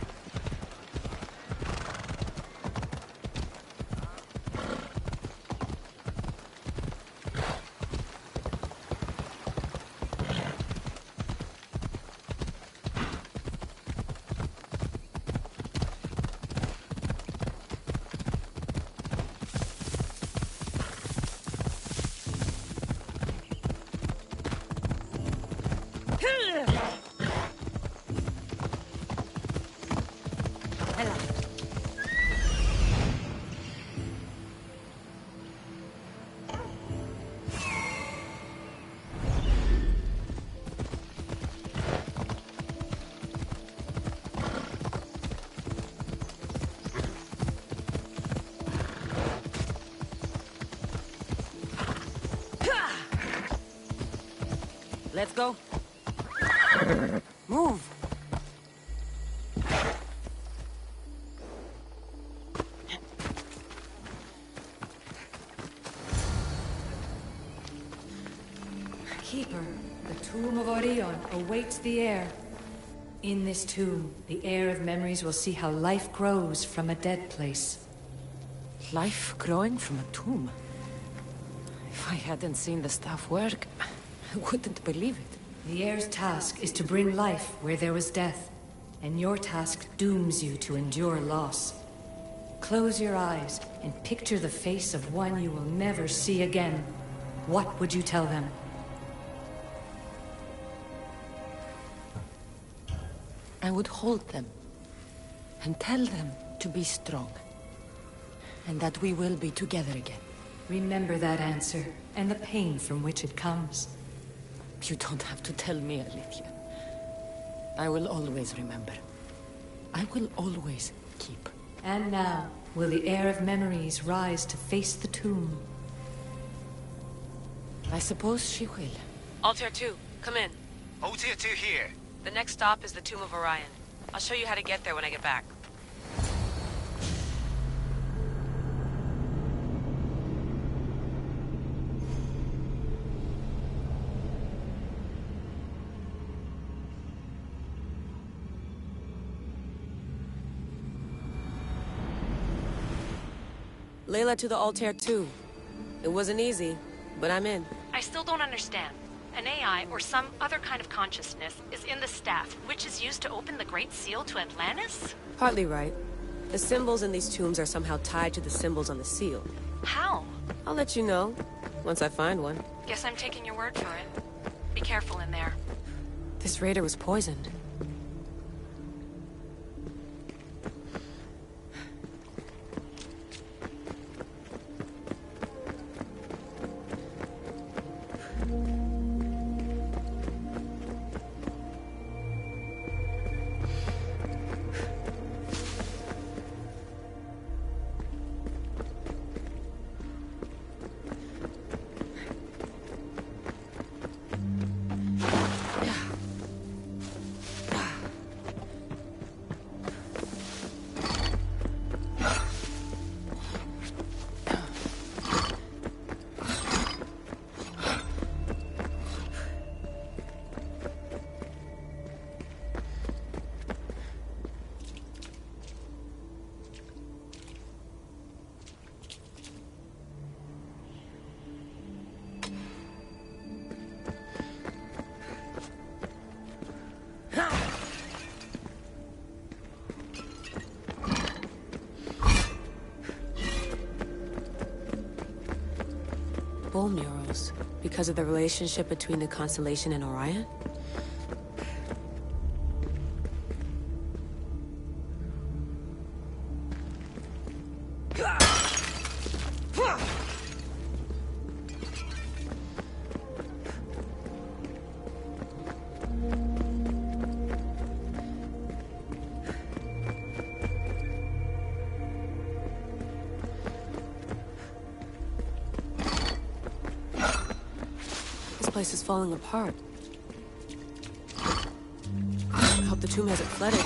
Let's go. Move. Keeper, the tomb of Orion awaits the heir. In this tomb, the heir of memories will see how life grows from a dead place. Life growing from a tomb. If I hadn't seen the stuff work, I wouldn't believe it. The heir's task is to bring life where there was death, and your task dooms you to endure loss. Close your eyes and picture the face of one you will never see again. What would you tell them? I would hold them and tell them to be strong, and that we will be together again. Remember that answer and the pain from which it comes. You don't have to tell me, Alethea. I will always remember. I will always keep. And now, will the heir of memories rise to face the tomb? I suppose she will. Altair 2, come in. Altair 2 here. The next stop is the Tomb of Orion. I'll show you how to get there when I get back. Layla to the altar too. It wasn't easy, but I'm in. I still don't understand. An AI, or some other kind of consciousness, is in the staff, which is used to open the Great Seal to Atlantis? Partly right. The symbols in these tombs are somehow tied to the symbols on the seal. How? I'll let you know, once I find one. Guess I'm taking your word for it. Be careful in there. This raider was poisoned. Bull murals, because of the relationship between the constellation and Orion? This place is falling apart. I hope the tomb hasn't flooded.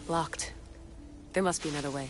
Locked. There must be another way.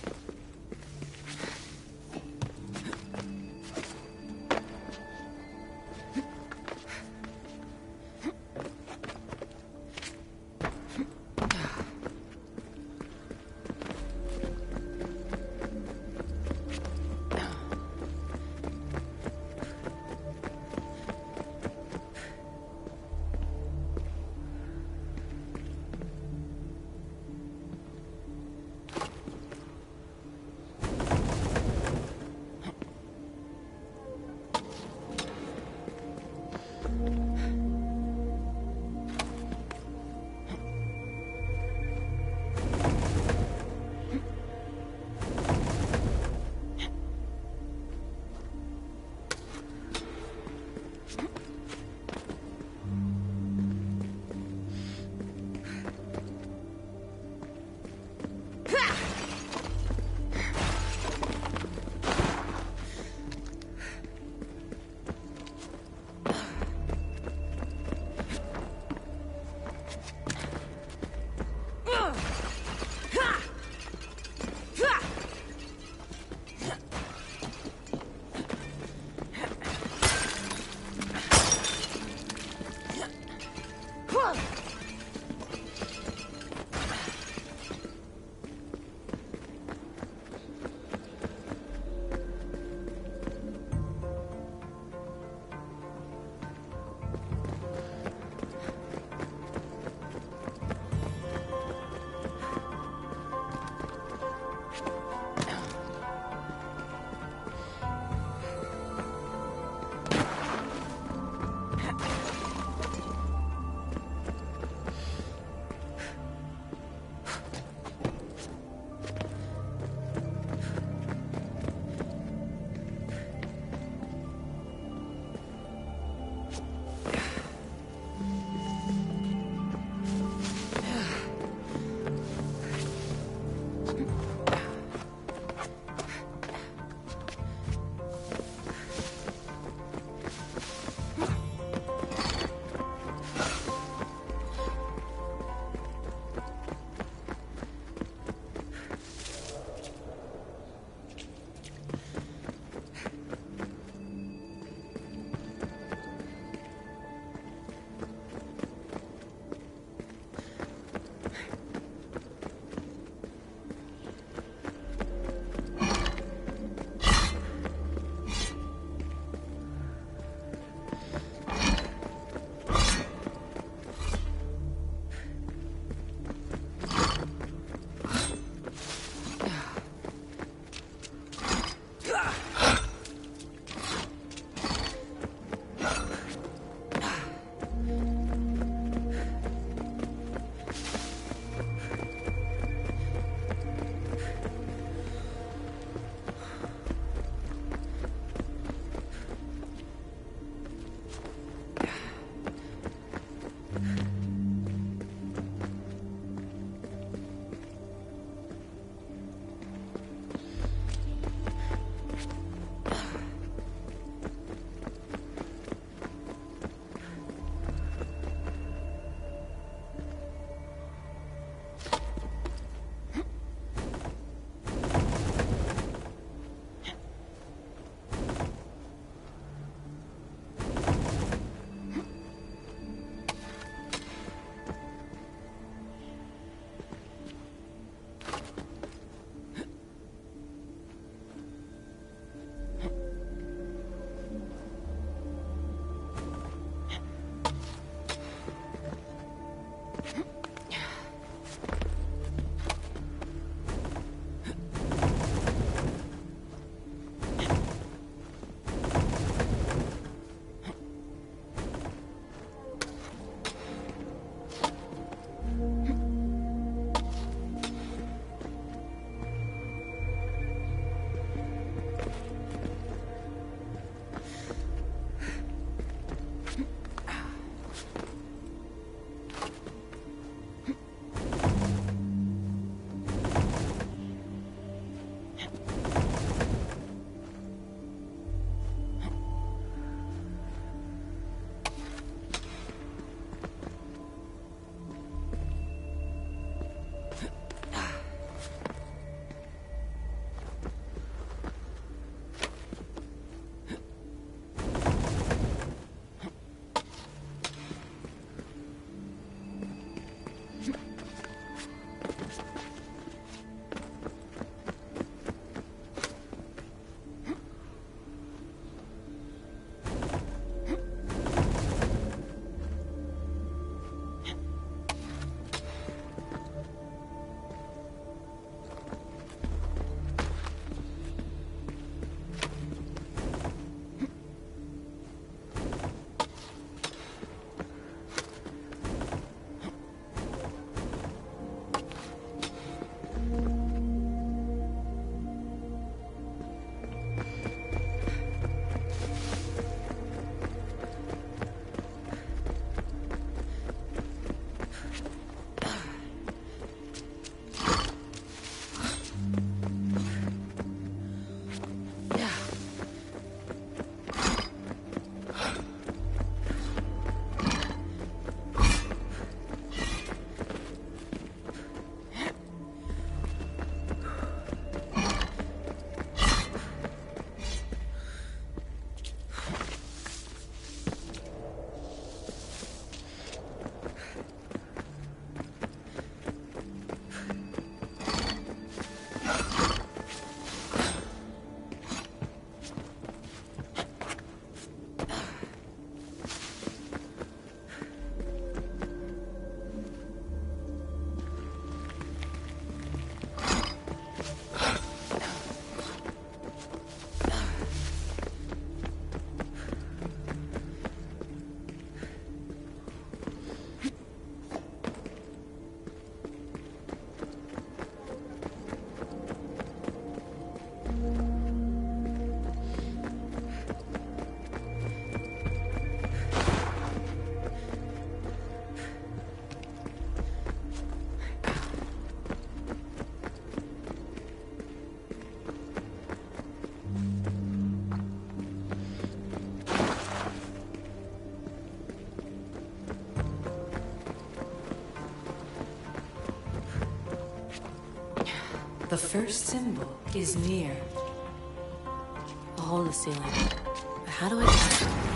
The first symbol is near. A hole in the ceiling. How do I...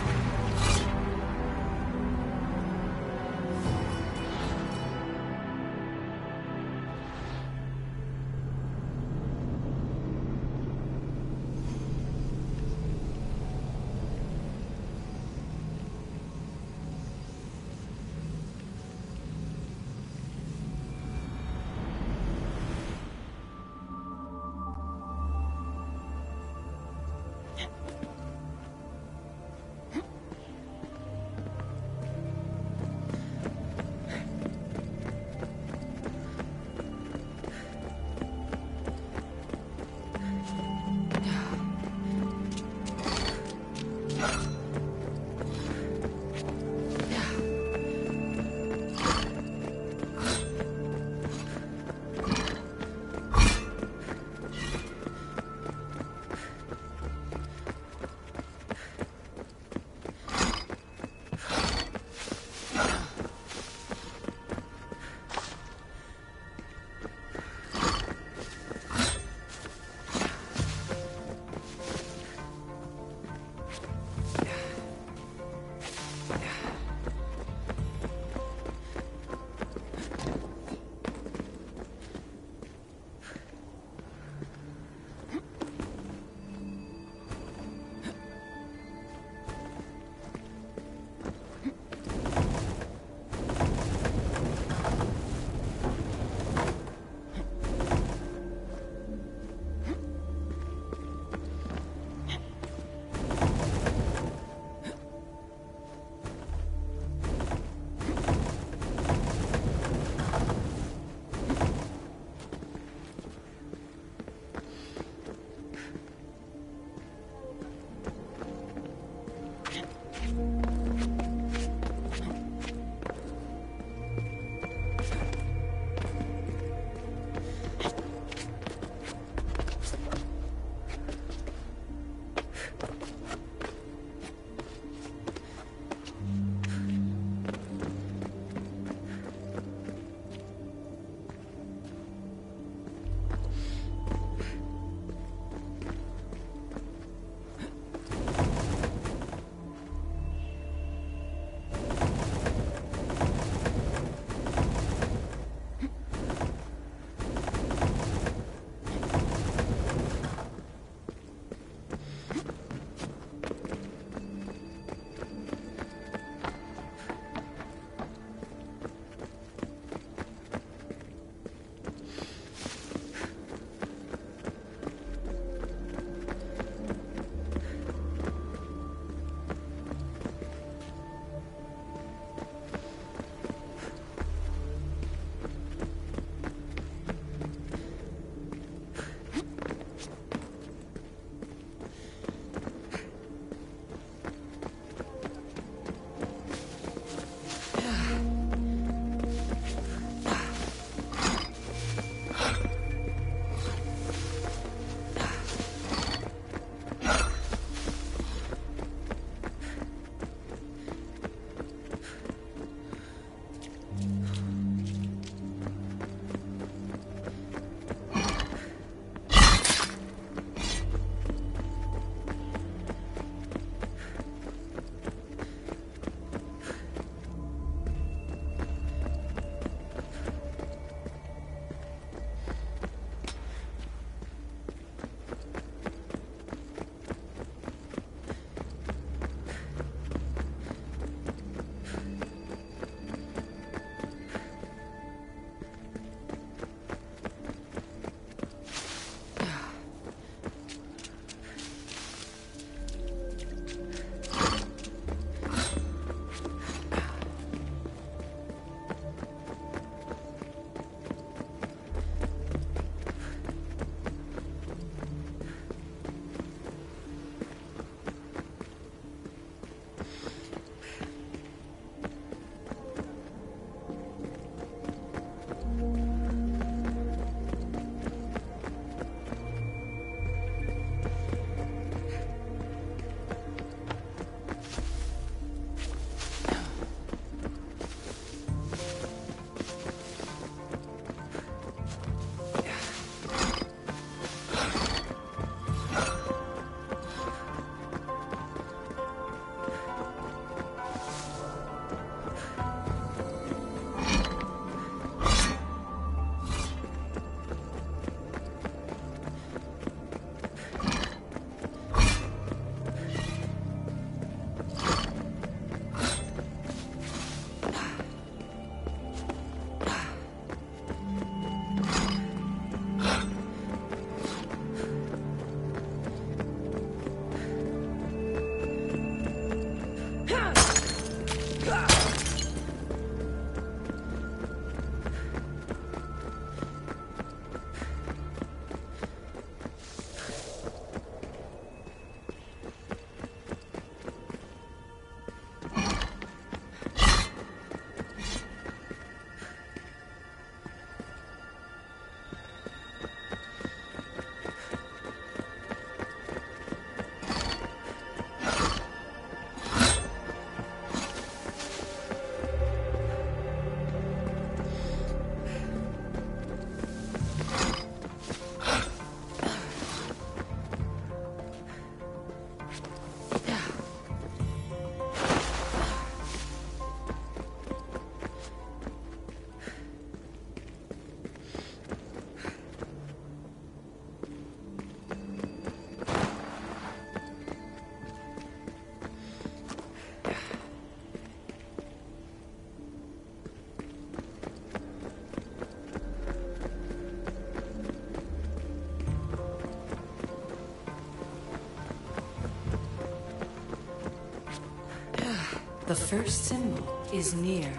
The first symbol is near.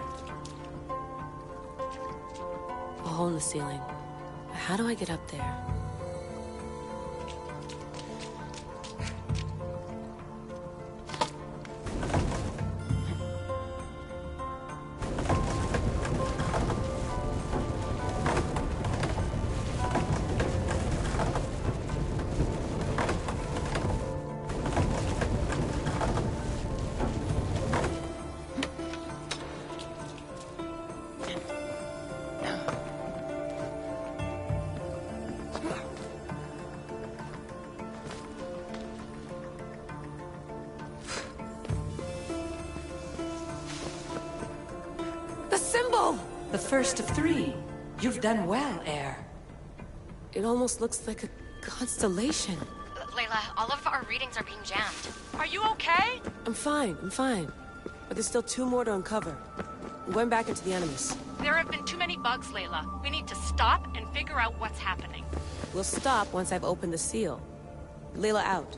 A hole in the ceiling. How do I get up there? The first of three. You've done well, Heir. It almost looks like a constellation. Layla, all of our readings are being jammed. Are you okay? I'm fine. But there's still 2 more to uncover. We went back into the enemies. There have been too many bugs, Layla. We need to stop and figure out what's happening. We'll stop once I've opened the seal. Layla out.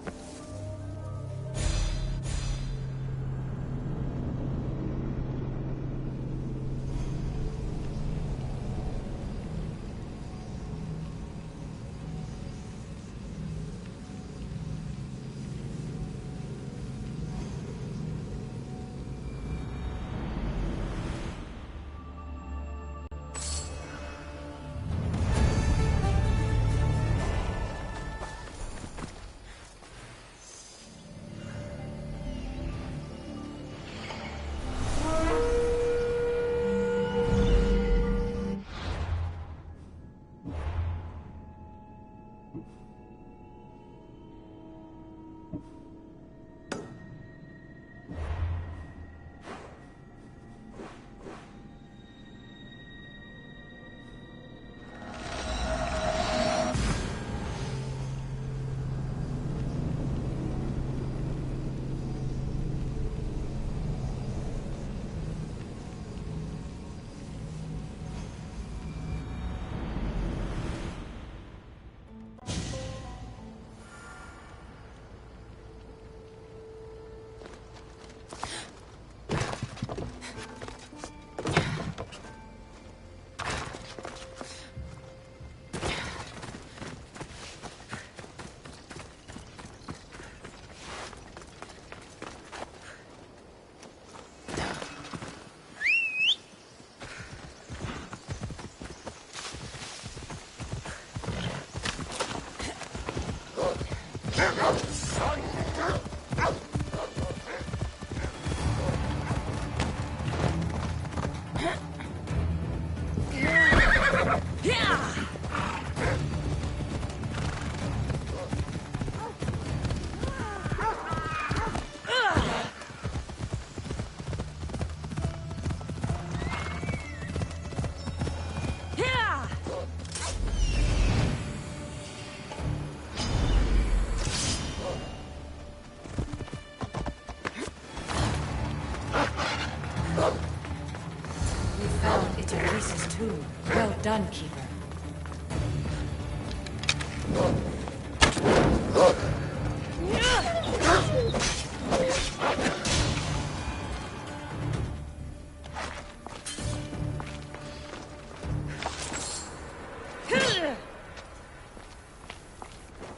Well done, Keeper.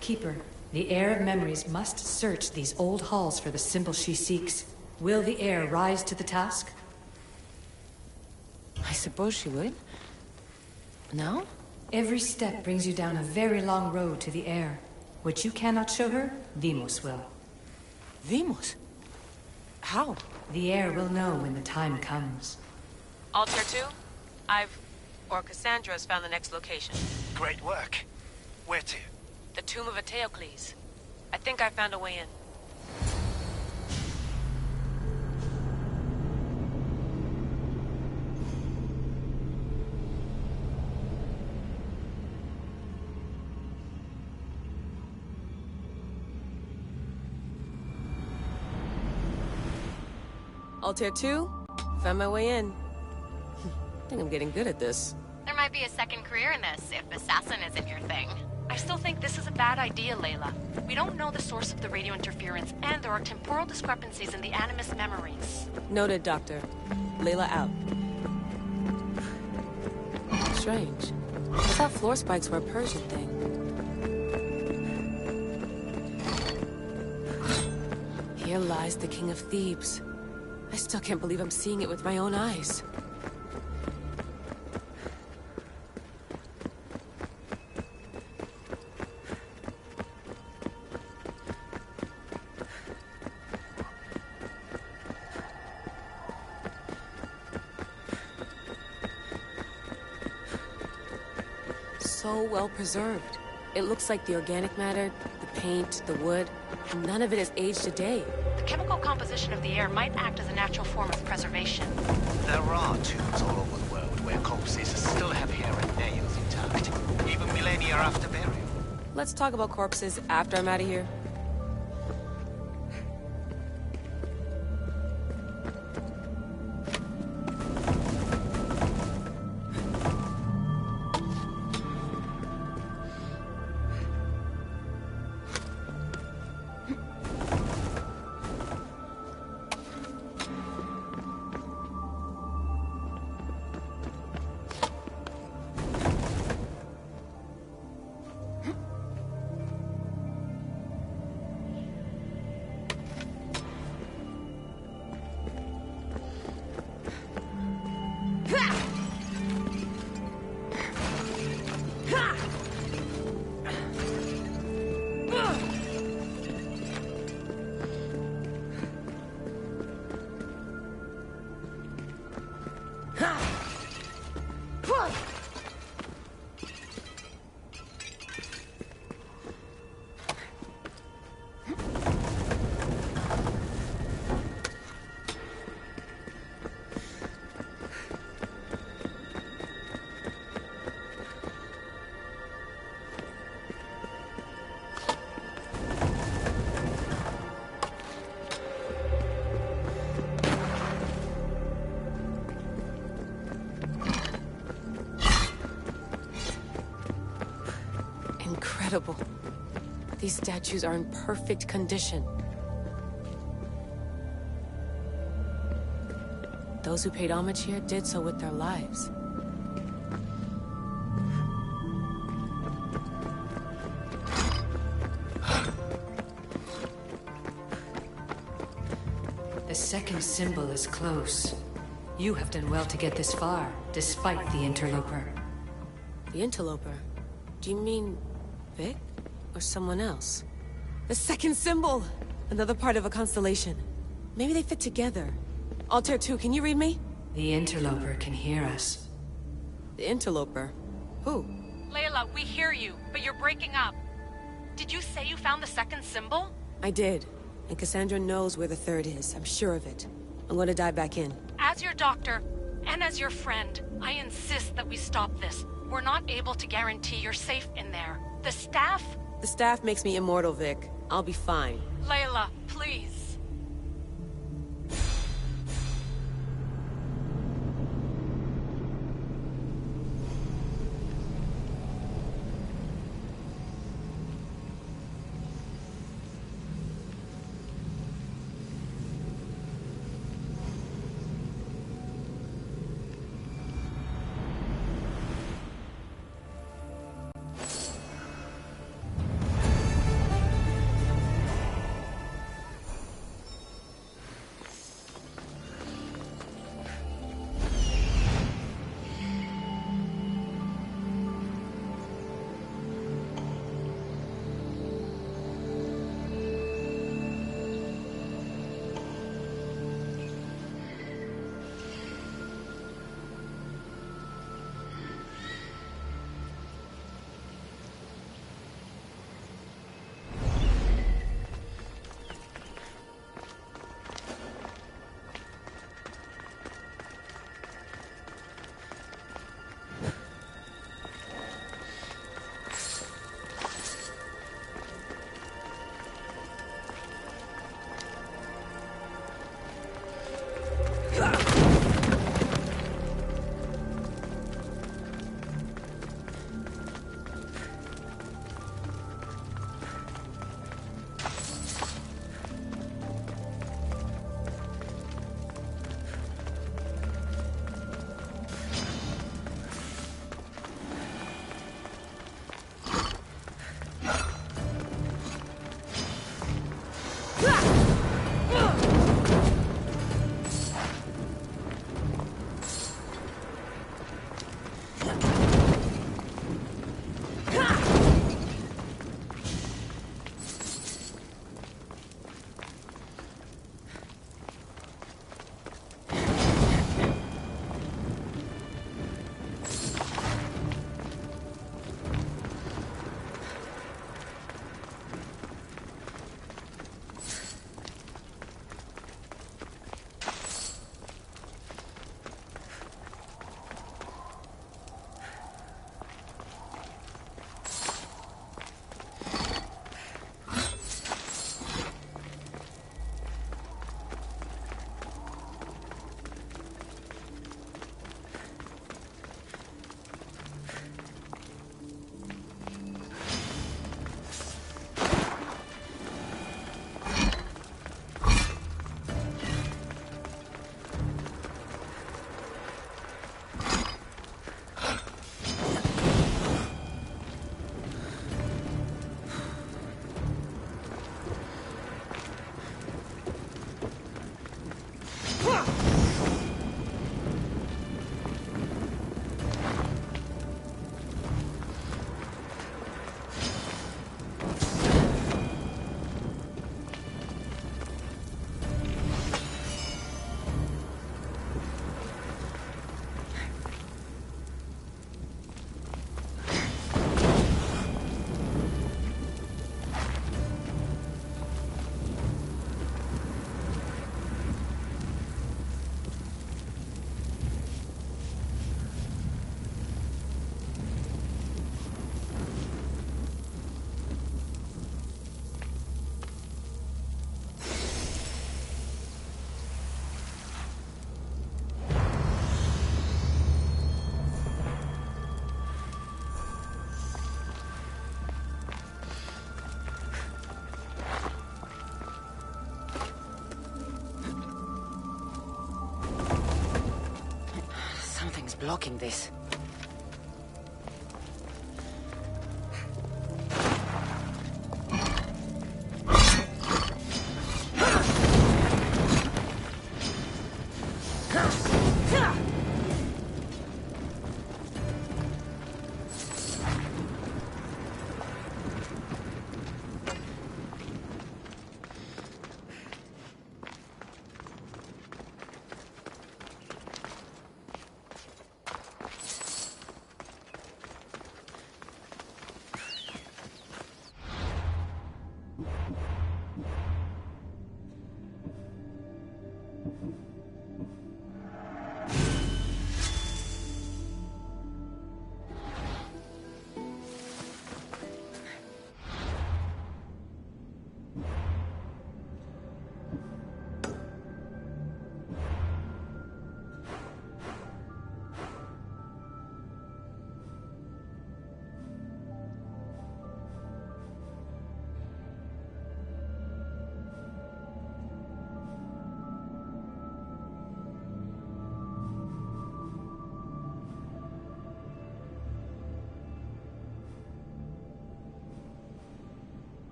Keeper, the Heir of Memories must search these old halls for the symbol she seeks. Will the heir rise to the task? I suppose she would. No? Every step brings you down a very long road to the heir. What you cannot show her, Vimos will. Vimos? How? The heir will know when the time comes. Altair 2, Cassandra's found the next location. Great work. Where to? The tomb of Eteocles. I think I found a way in. Altair 2, found my way in. I think I'm getting good at this. There might be a second career in this, if assassin isn't your thing. I still think this is a bad idea, Layla. We don't know the source of the radio interference, and there are temporal discrepancies in the Animus memories. Noted, Doctor. Layla out. Strange. I thought floor spikes were a Persian thing. Here lies the King of Thebes. I still can't believe I'm seeing it with my own eyes. So well preserved. It looks like the organic matter, the paint, the wood, none of it has aged a day. The chemical composition of the air might act as a natural form of preservation. There are tombs all over the world where corpses still have hair and nails intact, even millennia after burial. Let's talk about corpses after I'm out of here. Incredible. These statues are in perfect condition. Those who paid homage here did so with their lives. The second symbol is close. You have done well to get this far, despite the interloper. The interloper? Do you mean Vic? Or someone else? The second symbol! Another part of a constellation. Maybe they fit together. Altair 2, can you read me? The interloper can hear us. The interloper? Who? Layla, we hear you, but you're breaking up. Did you say you found the second symbol? I did. And Cassandra knows where the third is. I'm sure of it. I'm going to dive back in. As your doctor, and as your friend, I insist that we stop this. We're not able to guarantee you're safe in there. The staff? The staff makes me immortal, Vic. I'll be fine. Layla, please. What's blocking this?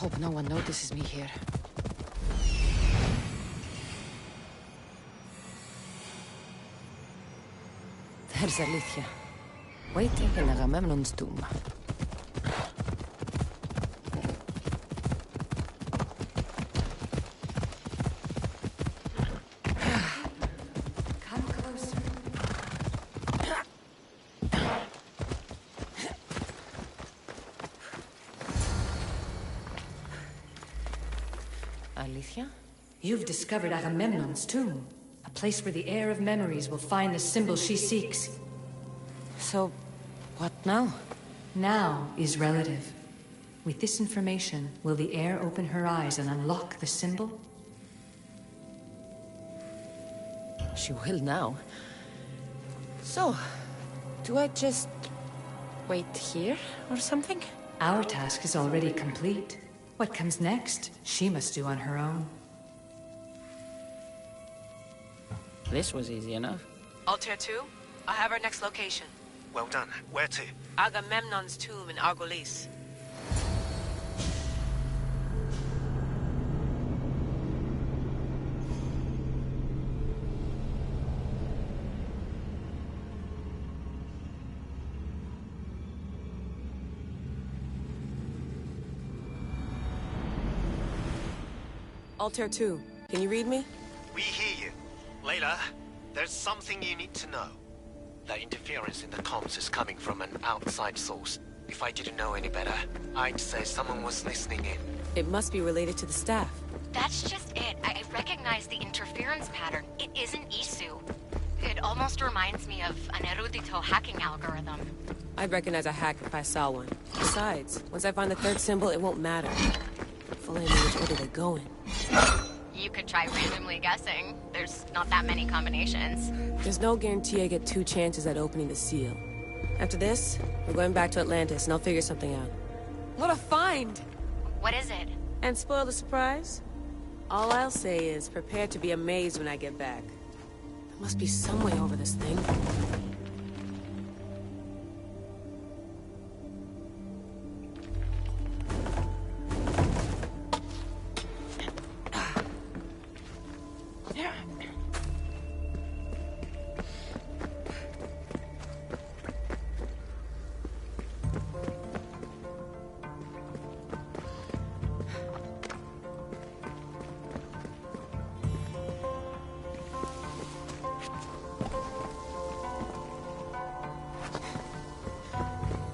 Hope no one notices me here. There's Alethea, waiting in Agamemnon's tomb. Come closer. Alethea? You've discovered Agamemnon's tomb, a place where the heir of memories will find the symbol she seeks. So, what now? Now is relative. With this information, will the heir open her eyes and unlock the symbol? She will now. So, do I just wait here or something? Our task is already complete. What comes next, she must do on her own. This was easy enough. Altair 2, I have our next location. Well done. Where to? Agamemnon's tomb in Argolis. Altair 2, can you read me? We hear you. Layla, there's something you need to know. The interference in the comms is coming from an outside source. If I didn't know any better, I'd say someone was listening in. It must be related to the staff. That's just it. I recognize the interference pattern. It isn't Isu. It almost reminds me of an erudito hacking algorithm. I'd recognize a hack if I saw one. Besides, once I find the third symbol, it won't matter. If only I knew which order they go in. You could try randomly guessing. There's not that many combinations. There's no guarantee I get 2 chances at opening the seal. After this, we're going back to Atlantis, and I'll figure something out. What a find! What is it? And spoil the surprise? All I'll say is, prepare to be amazed when I get back. There must be some way over this thing.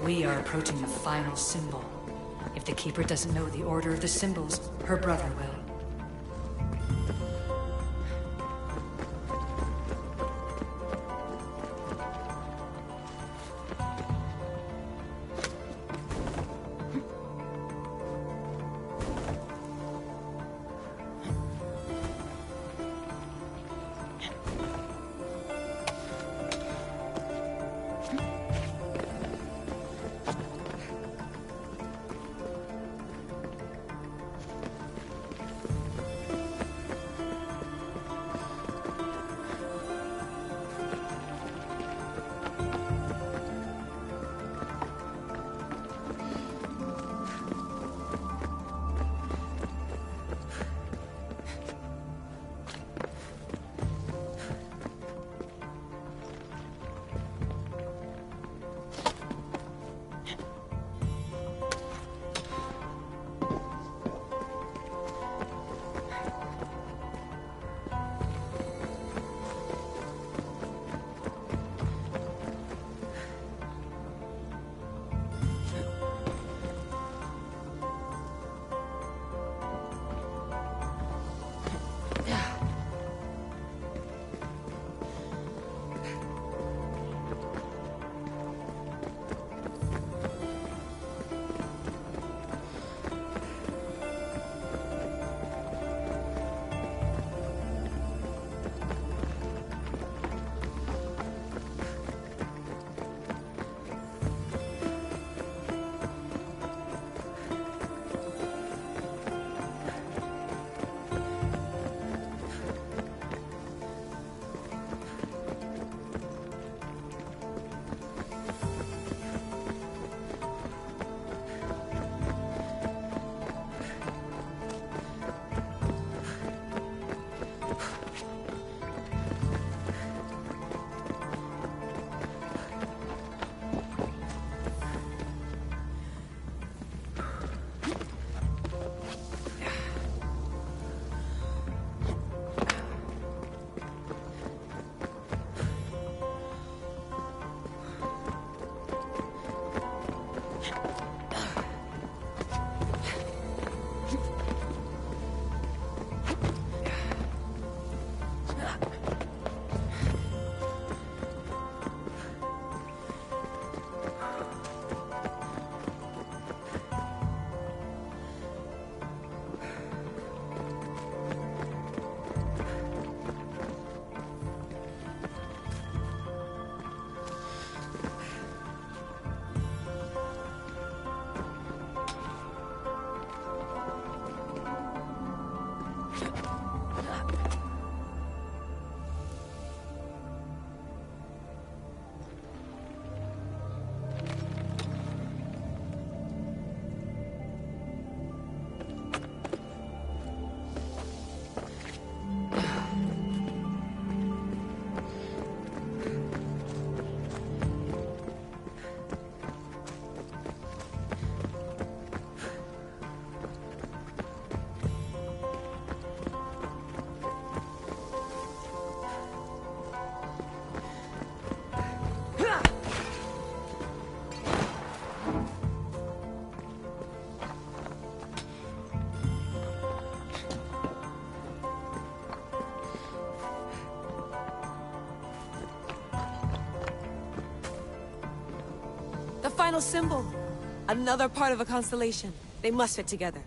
We are approaching the final symbol. If the Keeper doesn't know the order of the symbols, her brother will. final symbol. Another part of a constellation. They must fit together.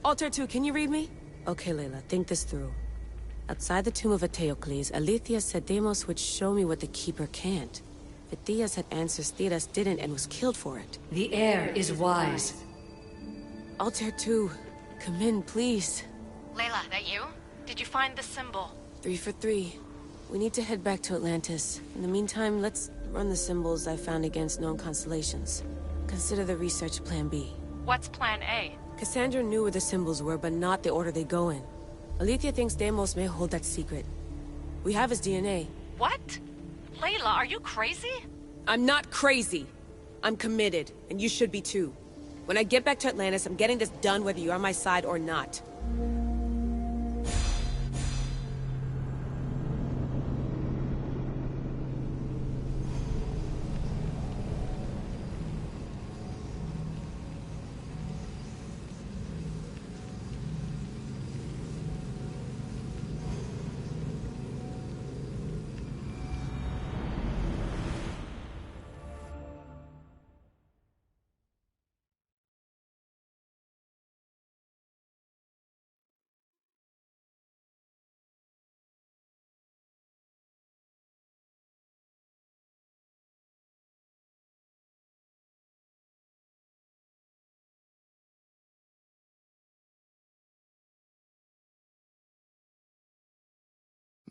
Altair 2, can you read me? Okay, Layla, think this through. Outside the tomb of Eteocles, Alethea said Deimos would show me what the Keeper can't. But Theas had answers Theras didn't and was killed for it. The heir is wise. Altair 2, come in, please. Layla, that you? Did you find the symbol? 3 for 3. We need to head back to Atlantis. In the meantime, let's run the symbols I found against known constellations. Consider the research Plan B. What's Plan A? Cassandra knew where the symbols were, but not the order they go in. Alethea thinks Deimos may hold that secret. We have his DNA. What? Layla, are you crazy? I'm not crazy. I'm committed, and you should be too. When I get back to Atlantis, I'm getting this done whether you're on my side or not.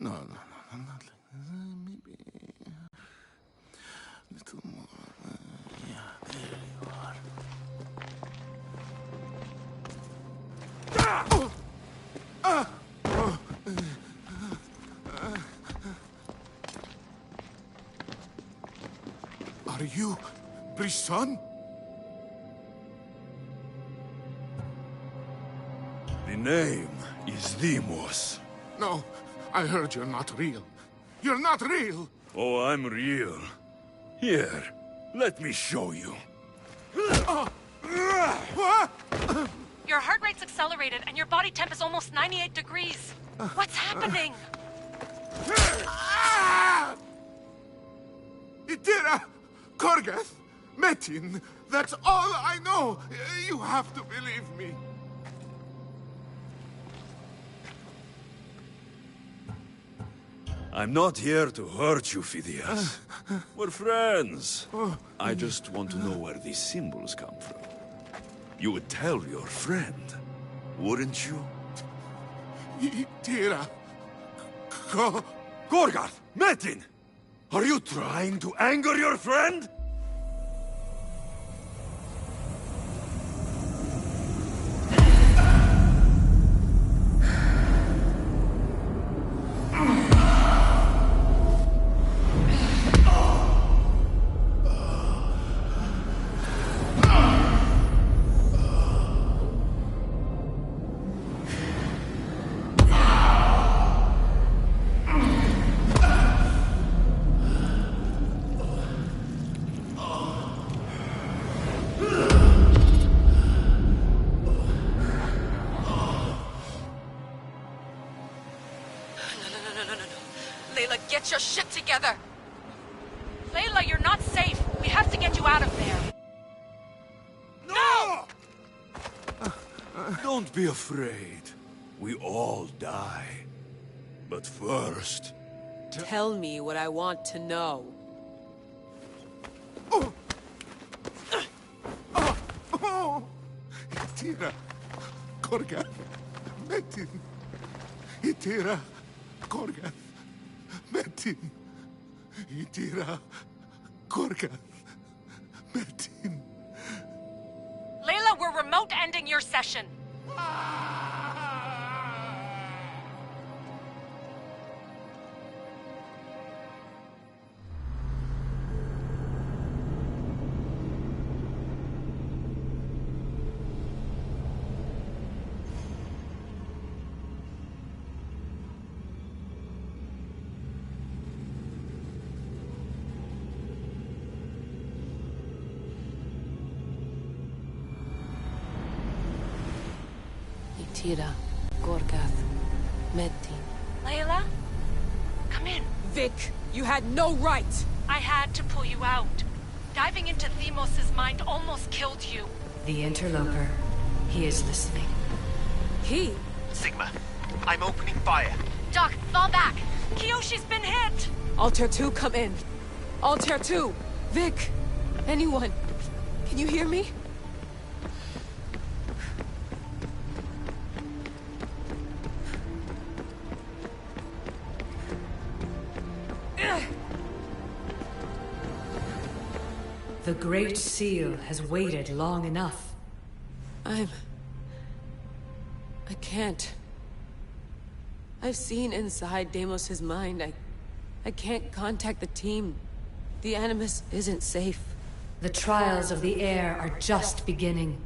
No, not like maybe a little more. Yeah, there you are. Are you Brisson? The name is Deimos. No, I heard you're not real. You're not real! Oh, I'm real. Here, let me show you. Your heart rate's accelerated and your body temp is almost 98 degrees. What's happening? Itira! Korgath! Metin! That's all I know! You have to believe me. I'm not here to hurt you, Phidias. We're friends. I just want to know where these symbols come from. You would tell your friend, wouldn't you? Itira! Gorgath! Metin! Are you trying to anger your friend? Get your shit together! Layla, you're not safe. We have to get you out of there. No! Don't be afraid. We all die. But first... Tell me what I want to know. Itira! Korgath! Metin! Itira! Korgath! Metin! Itira! Korgath! Metin! Layla, we're remote ending your session. Itira, Gorgath, Metin. Layla? Come in. Vic, you had no right! I had to pull you out. Diving into Themos' mind almost killed you. The interloper. He is listening. He? Sigma, I'm opening fire. Doc, fall back. Kiyoshi's been hit. Altair 2, come in. Altair 2! Vic! Anyone? Can you hear me? The Great Seal has waited long enough. I can't. I've seen inside Deimos' mind. I can't contact the team. The Animus isn't safe. The trials of the air are just beginning.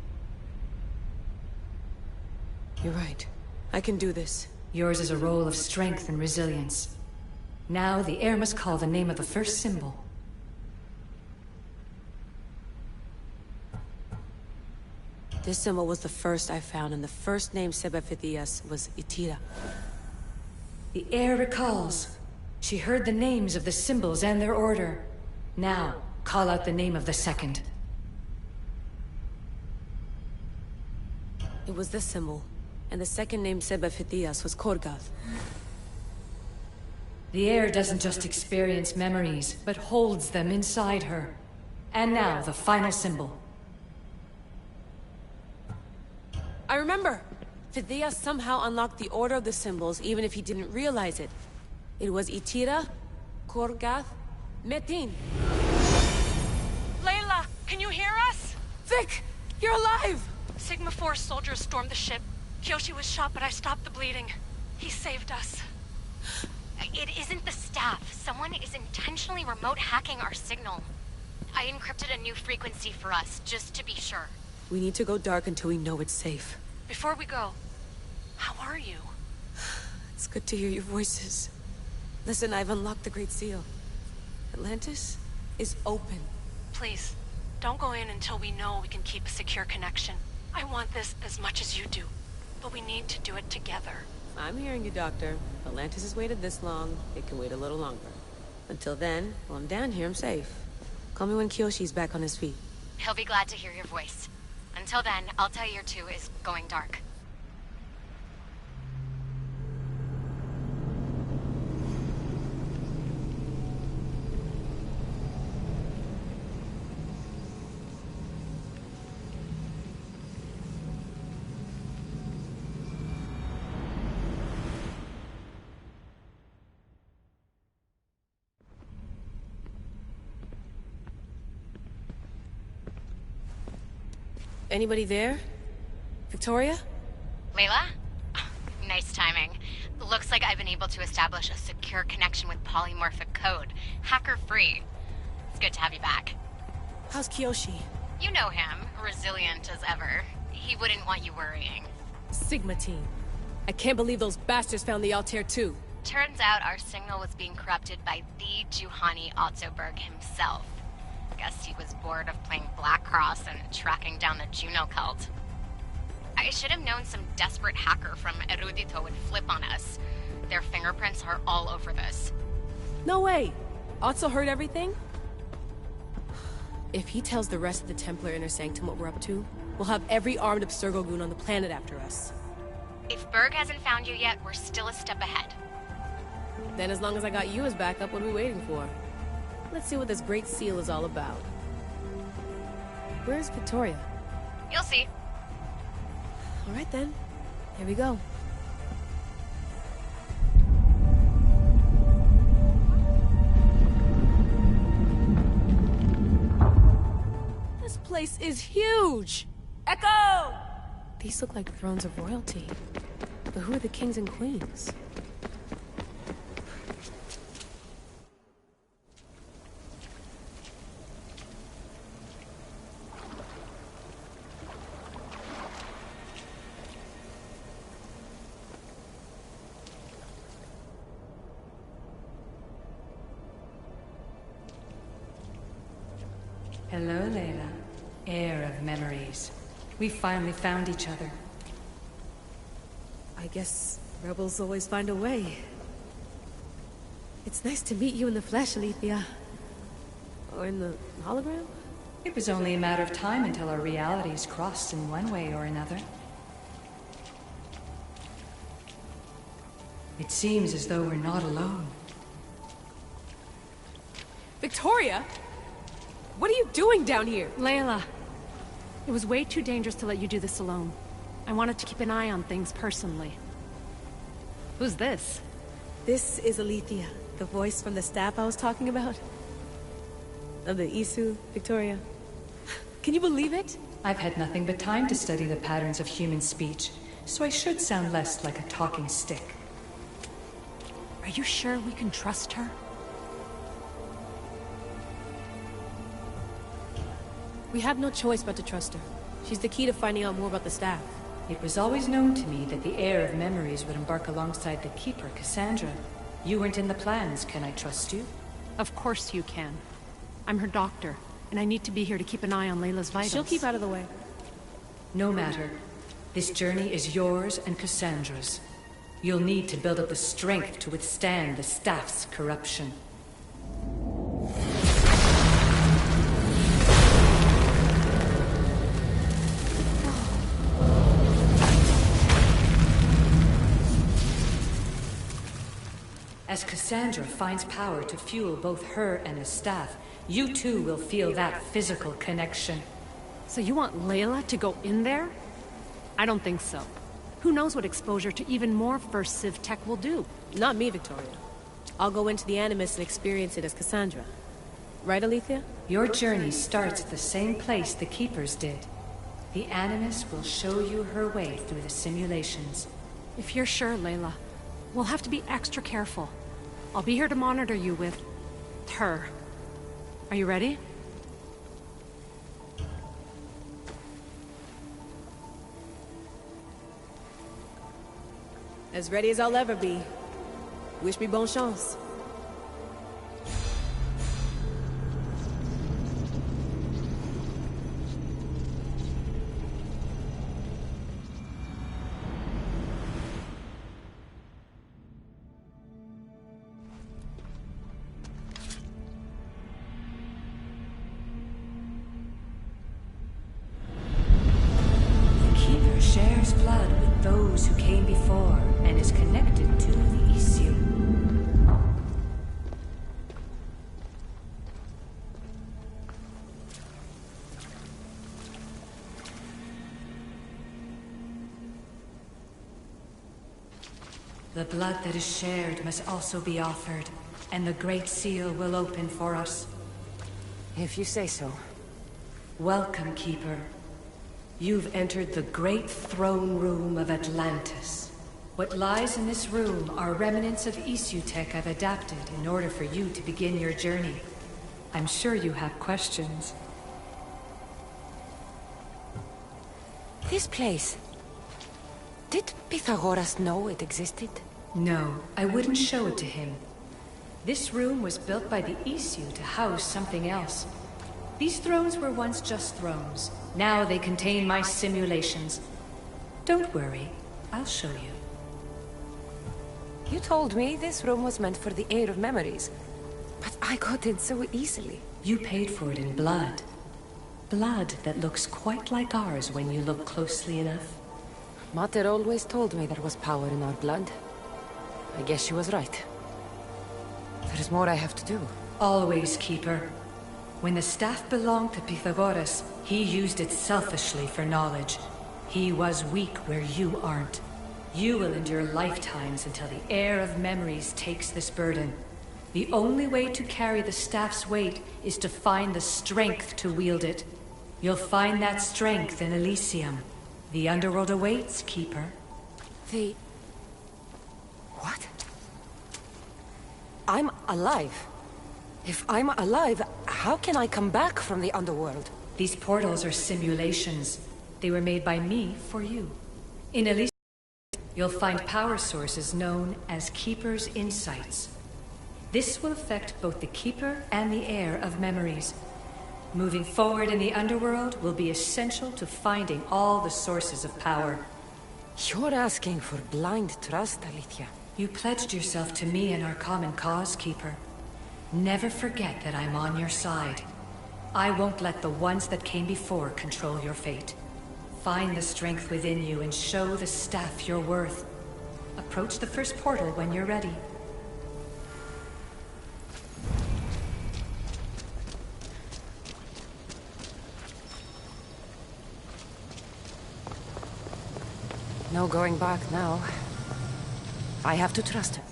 You're right. I can do this. Yours is a role of strength and resilience. Now the air must call the name of the first symbol. This symbol was the first I found, and the first name said by Phidias was Itira. The air recalls. She heard the names of the symbols and their order. Now, call out the name of the second. It was this symbol, and the second name said by Phidias was Korgath. The air doesn't just experience memories, but holds them inside her. And now, the final symbol. I remember! Phidias somehow unlocked the order of the symbols, even if he didn't realize it. It was Itira, Korgath, Metin. Layla, can you hear us? Vic! You're alive! Sigma 4 soldiers stormed the ship. Kyoshi was shot, but I stopped the bleeding. He saved us. It isn't the staff. Someone is intentionally remote hacking our signal. I encrypted a new frequency for us, just to be sure. We need to go dark until we know it's safe. Before we go, how are you? It's good to hear your voices. Listen, I've unlocked the Great Seal. Atlantis is open. Please, don't go in until we know we can keep a secure connection. I want this as much as you do, but we need to do it together. I'm hearing you, Doctor. Atlantis has waited this long. It can wait a little longer. Until then, while I'm down here, I'm safe. Call me when Kyoshi's back on his feet. He'll be glad to hear your voice. Until then, Altair 2 is going dark. Anybody there? Victoria? Layla? Nice timing. Looks like I've been able to establish a secure connection with polymorphic code. Hacker-free. It's good to have you back. How's Kyoshi? You know him. Resilient as ever. He wouldn't want you worrying. Sigma team. I can't believe those bastards found the Altair 2. Turns out our signal was being corrupted by the Juhani Ottoberg himself. Guess he was bored of playing Black Cross and tracking down the Juno cult. I should have known some desperate hacker from Erudito would flip on us. Their fingerprints are all over this. No way! Otso heard everything? If he tells the rest of the Templar Inner Sanctum what we're up to, we'll have every armed Abstergo goon on the planet after us. If Berg hasn't found you yet, we're still a step ahead. Then as long as I got you as backup, what are we waiting for? Let's see what this Great Seal is all about. Where's Victoria? You'll see. All right then. Here we go. This place is huge! Echo! These look like thrones of royalty. But who are the kings and queens? Hello, Layla. Heir of memories. We finally found each other. I guess rebels always find a way. It's nice to meet you in the flesh, Alethea. Or in the hologram? It was only a matter of time until our realities crossed in one way or another. It seems as though we're not alone. Victoria? What are you doing down here? Layla, it was way too dangerous to let you do this alone. I wanted to keep an eye on things personally. Who's this? This is Alethea, the voice from the staff I was talking about. Of the Isu, Victoria. Can you believe it? I've had nothing but time to study the patterns of human speech, so I should sound less like a talking stick. Are you sure we can trust her? We have no choice but to trust her. She's the key to finding out more about the staff. It was always known to me that the heir of memories would embark alongside the Keeper, Cassandra. You weren't in the plans. Can I trust you? Of course you can. I'm her doctor, and I need to be here to keep an eye on Layla's vitals. She'll keep out of the way. No matter. This journey is yours and Cassandra's. You'll need to build up the strength to withstand the staff's corruption. As Cassandra finds power to fuel both her and the staff, you too will feel that physical connection. So you want Layla to go in there? I don't think so. Who knows what exposure to even more First Civ tech will do? Not me, Victoria. I'll go into the Animus and experience it as Cassandra. Right, Alethea? Your journey starts at the same place the Keepers did. The Animus will show you her way through the simulations. If you're sure, Layla, we'll have to be extra careful. I'll be here to monitor you with her. Are you ready? As ready as I'll ever be. Wish me bonne chance. Shares blood with those who came before and is connected to the Isu. The blood that is shared must also be offered, and the Great Seal will open for us. If you say so. Welcome, Keeper. You've entered the great throne room of Atlantis. What lies in this room are remnants of Isu tech I've adapted in order for you to begin your journey. I'm sure you have questions. This place... Did Pythagoras know it existed? No, I wouldn't show it to him. This room was built by the Isu to house something else. These thrones were once just thrones. Now they contain my simulations. Don't worry, I'll show you. You told me this room was meant for the Heir of Memories, but I got in so easily. You paid for it in blood. Blood that looks quite like ours when you look closely enough. Mater always told me there was power in our blood. I guess she was right. There's more I have to do. Always, Keeper. When the staff belonged to Pythagoras, he used it selfishly for knowledge. He was weak where you aren't. You will endure lifetimes until the Heir of Memories takes this burden. The only way to carry the staff's weight is to find the strength to wield it. You'll find that strength in Elysium. The underworld awaits, Keeper. The... What? I'm alive. If I'm alive, how can I come back from the underworld? These portals are simulations. They were made by me for you. In Elysium, you'll find power sources known as Keeper's Insights. This will affect both the Keeper and the Heir of Memories. Moving forward in the underworld will be essential to finding all the sources of power. You're asking for blind trust, Alethea. You pledged yourself to me and our common cause, Keeper. Never forget that I'm on your side. I won't let the ones that came before control your fate. Find the strength within you and show the staff your worth. Approach the first portal when you're ready. No going back now. I have to trust him.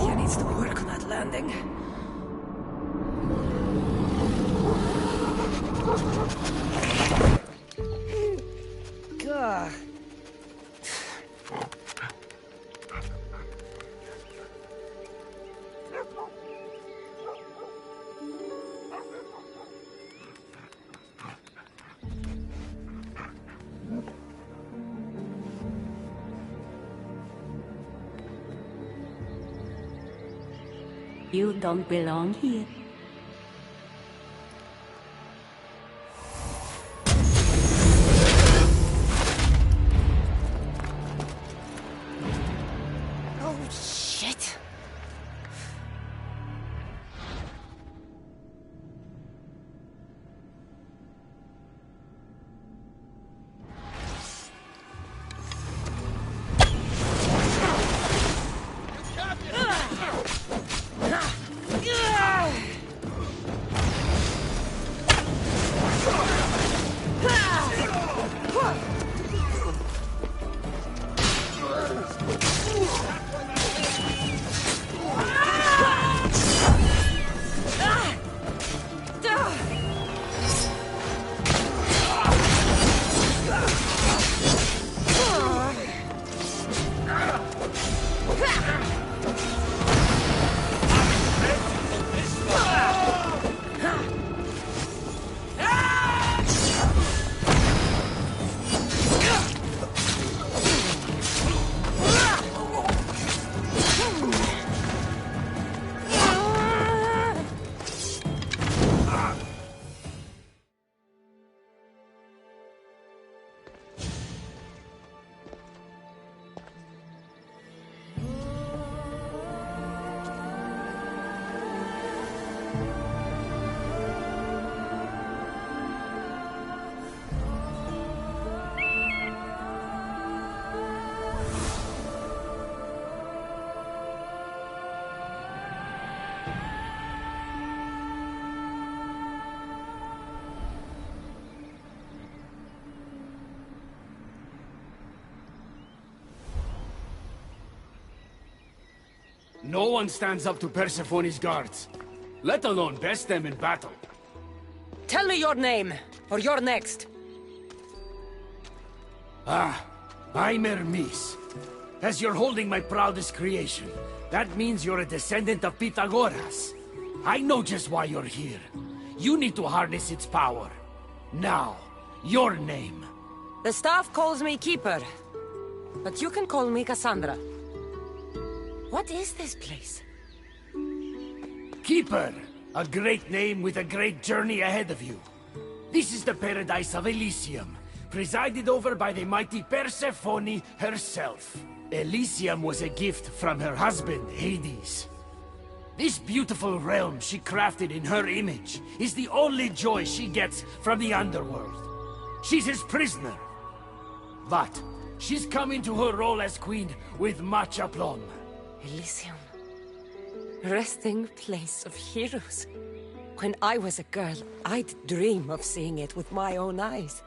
He needs to work on that landing. God. You don't belong here. Oh, shit. No one stands up to Persephone's guards, let alone best them in battle. Tell me your name, or you're next. I'm Hermes. As you're holding my proudest creation, that means you're a descendant of Pythagoras. I know just why you're here. You need to harness its power. Now, your name. The staff calls me Keeper, but you can call me Cassandra. What is this place? Keeper, a great name with a great journey ahead of you. This is the paradise of Elysium, presided over by the mighty Persephone herself. Elysium was a gift from her husband, Hades. This beautiful realm she crafted in her image is the only joy she gets from the underworld. She's his prisoner. But she's come into her role as queen with much aplomb. Elysium. Resting place of heroes. When I was a girl, I'd dream of seeing it with my own eyes.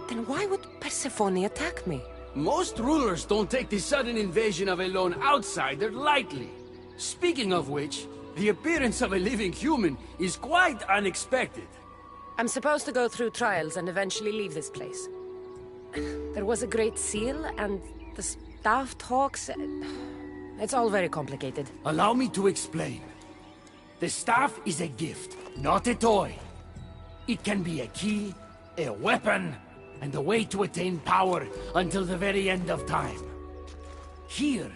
Then why would Persephone attack me? Most rulers don't take the sudden invasion of a lone outsider lightly. Speaking of which, the appearance of a living human is quite unexpected. I'm supposed to go through trials and eventually leave this place. There was a great seal, and the staff talks... It's all very complicated. Allow me to explain. The staff is a gift, not a toy. It can be a key, a weapon, and a way to attain power until the very end of time. Here,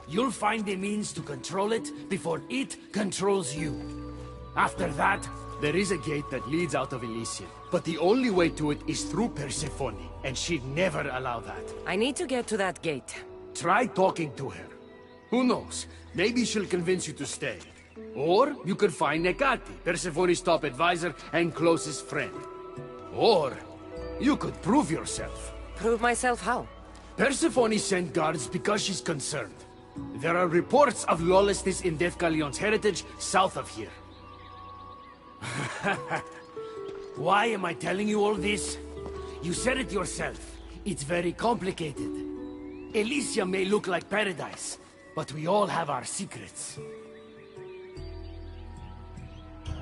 you'll find a means to control it before it controls you. After that, there is a gate that leads out of Elysium, but the only way to it is through Persephone, and she'd never allow that. I need to get to that gate. Try talking to her. Who knows? Maybe she'll convince you to stay. Or you could find Nekati, Persephone's top advisor and closest friend. Or you could prove yourself. Prove myself how? Persephone sent guards because she's concerned. There are reports of lawlessness in Deathcallion's heritage south of here. Why am I telling you all this? You said it yourself. It's very complicated. Elysium may look like paradise, but we all have our secrets.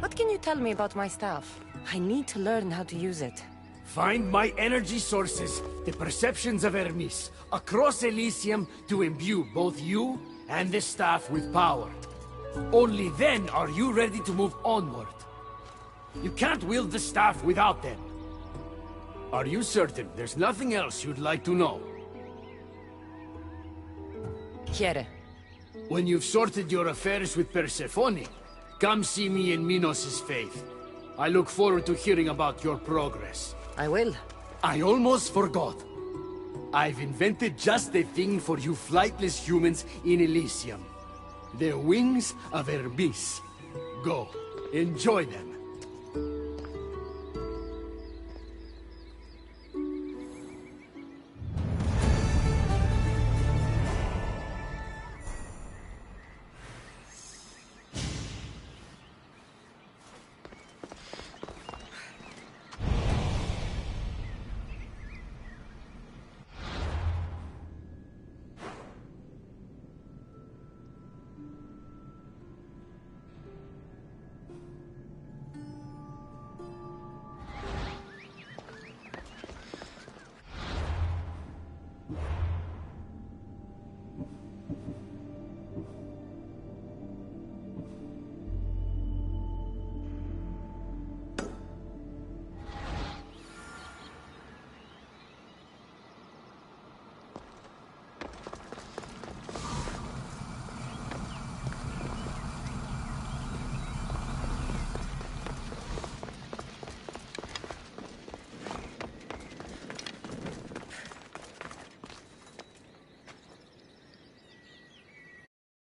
What can you tell me about my staff? I need to learn how to use it. Find my energy sources, the perceptions of Hermes, across Elysium to imbue both you and the staff with power. Only then are you ready to move onward. You can't wield the staff without them. Are you certain there's nothing else you'd like to know? Quiere. When you've sorted your affairs with Persephone, come see me in Minos' faith. I look forward to hearing about your progress. I will. I almost forgot. I've invented just the thing for you flightless humans in Elysium. The wings of Hermes. Go, enjoy them.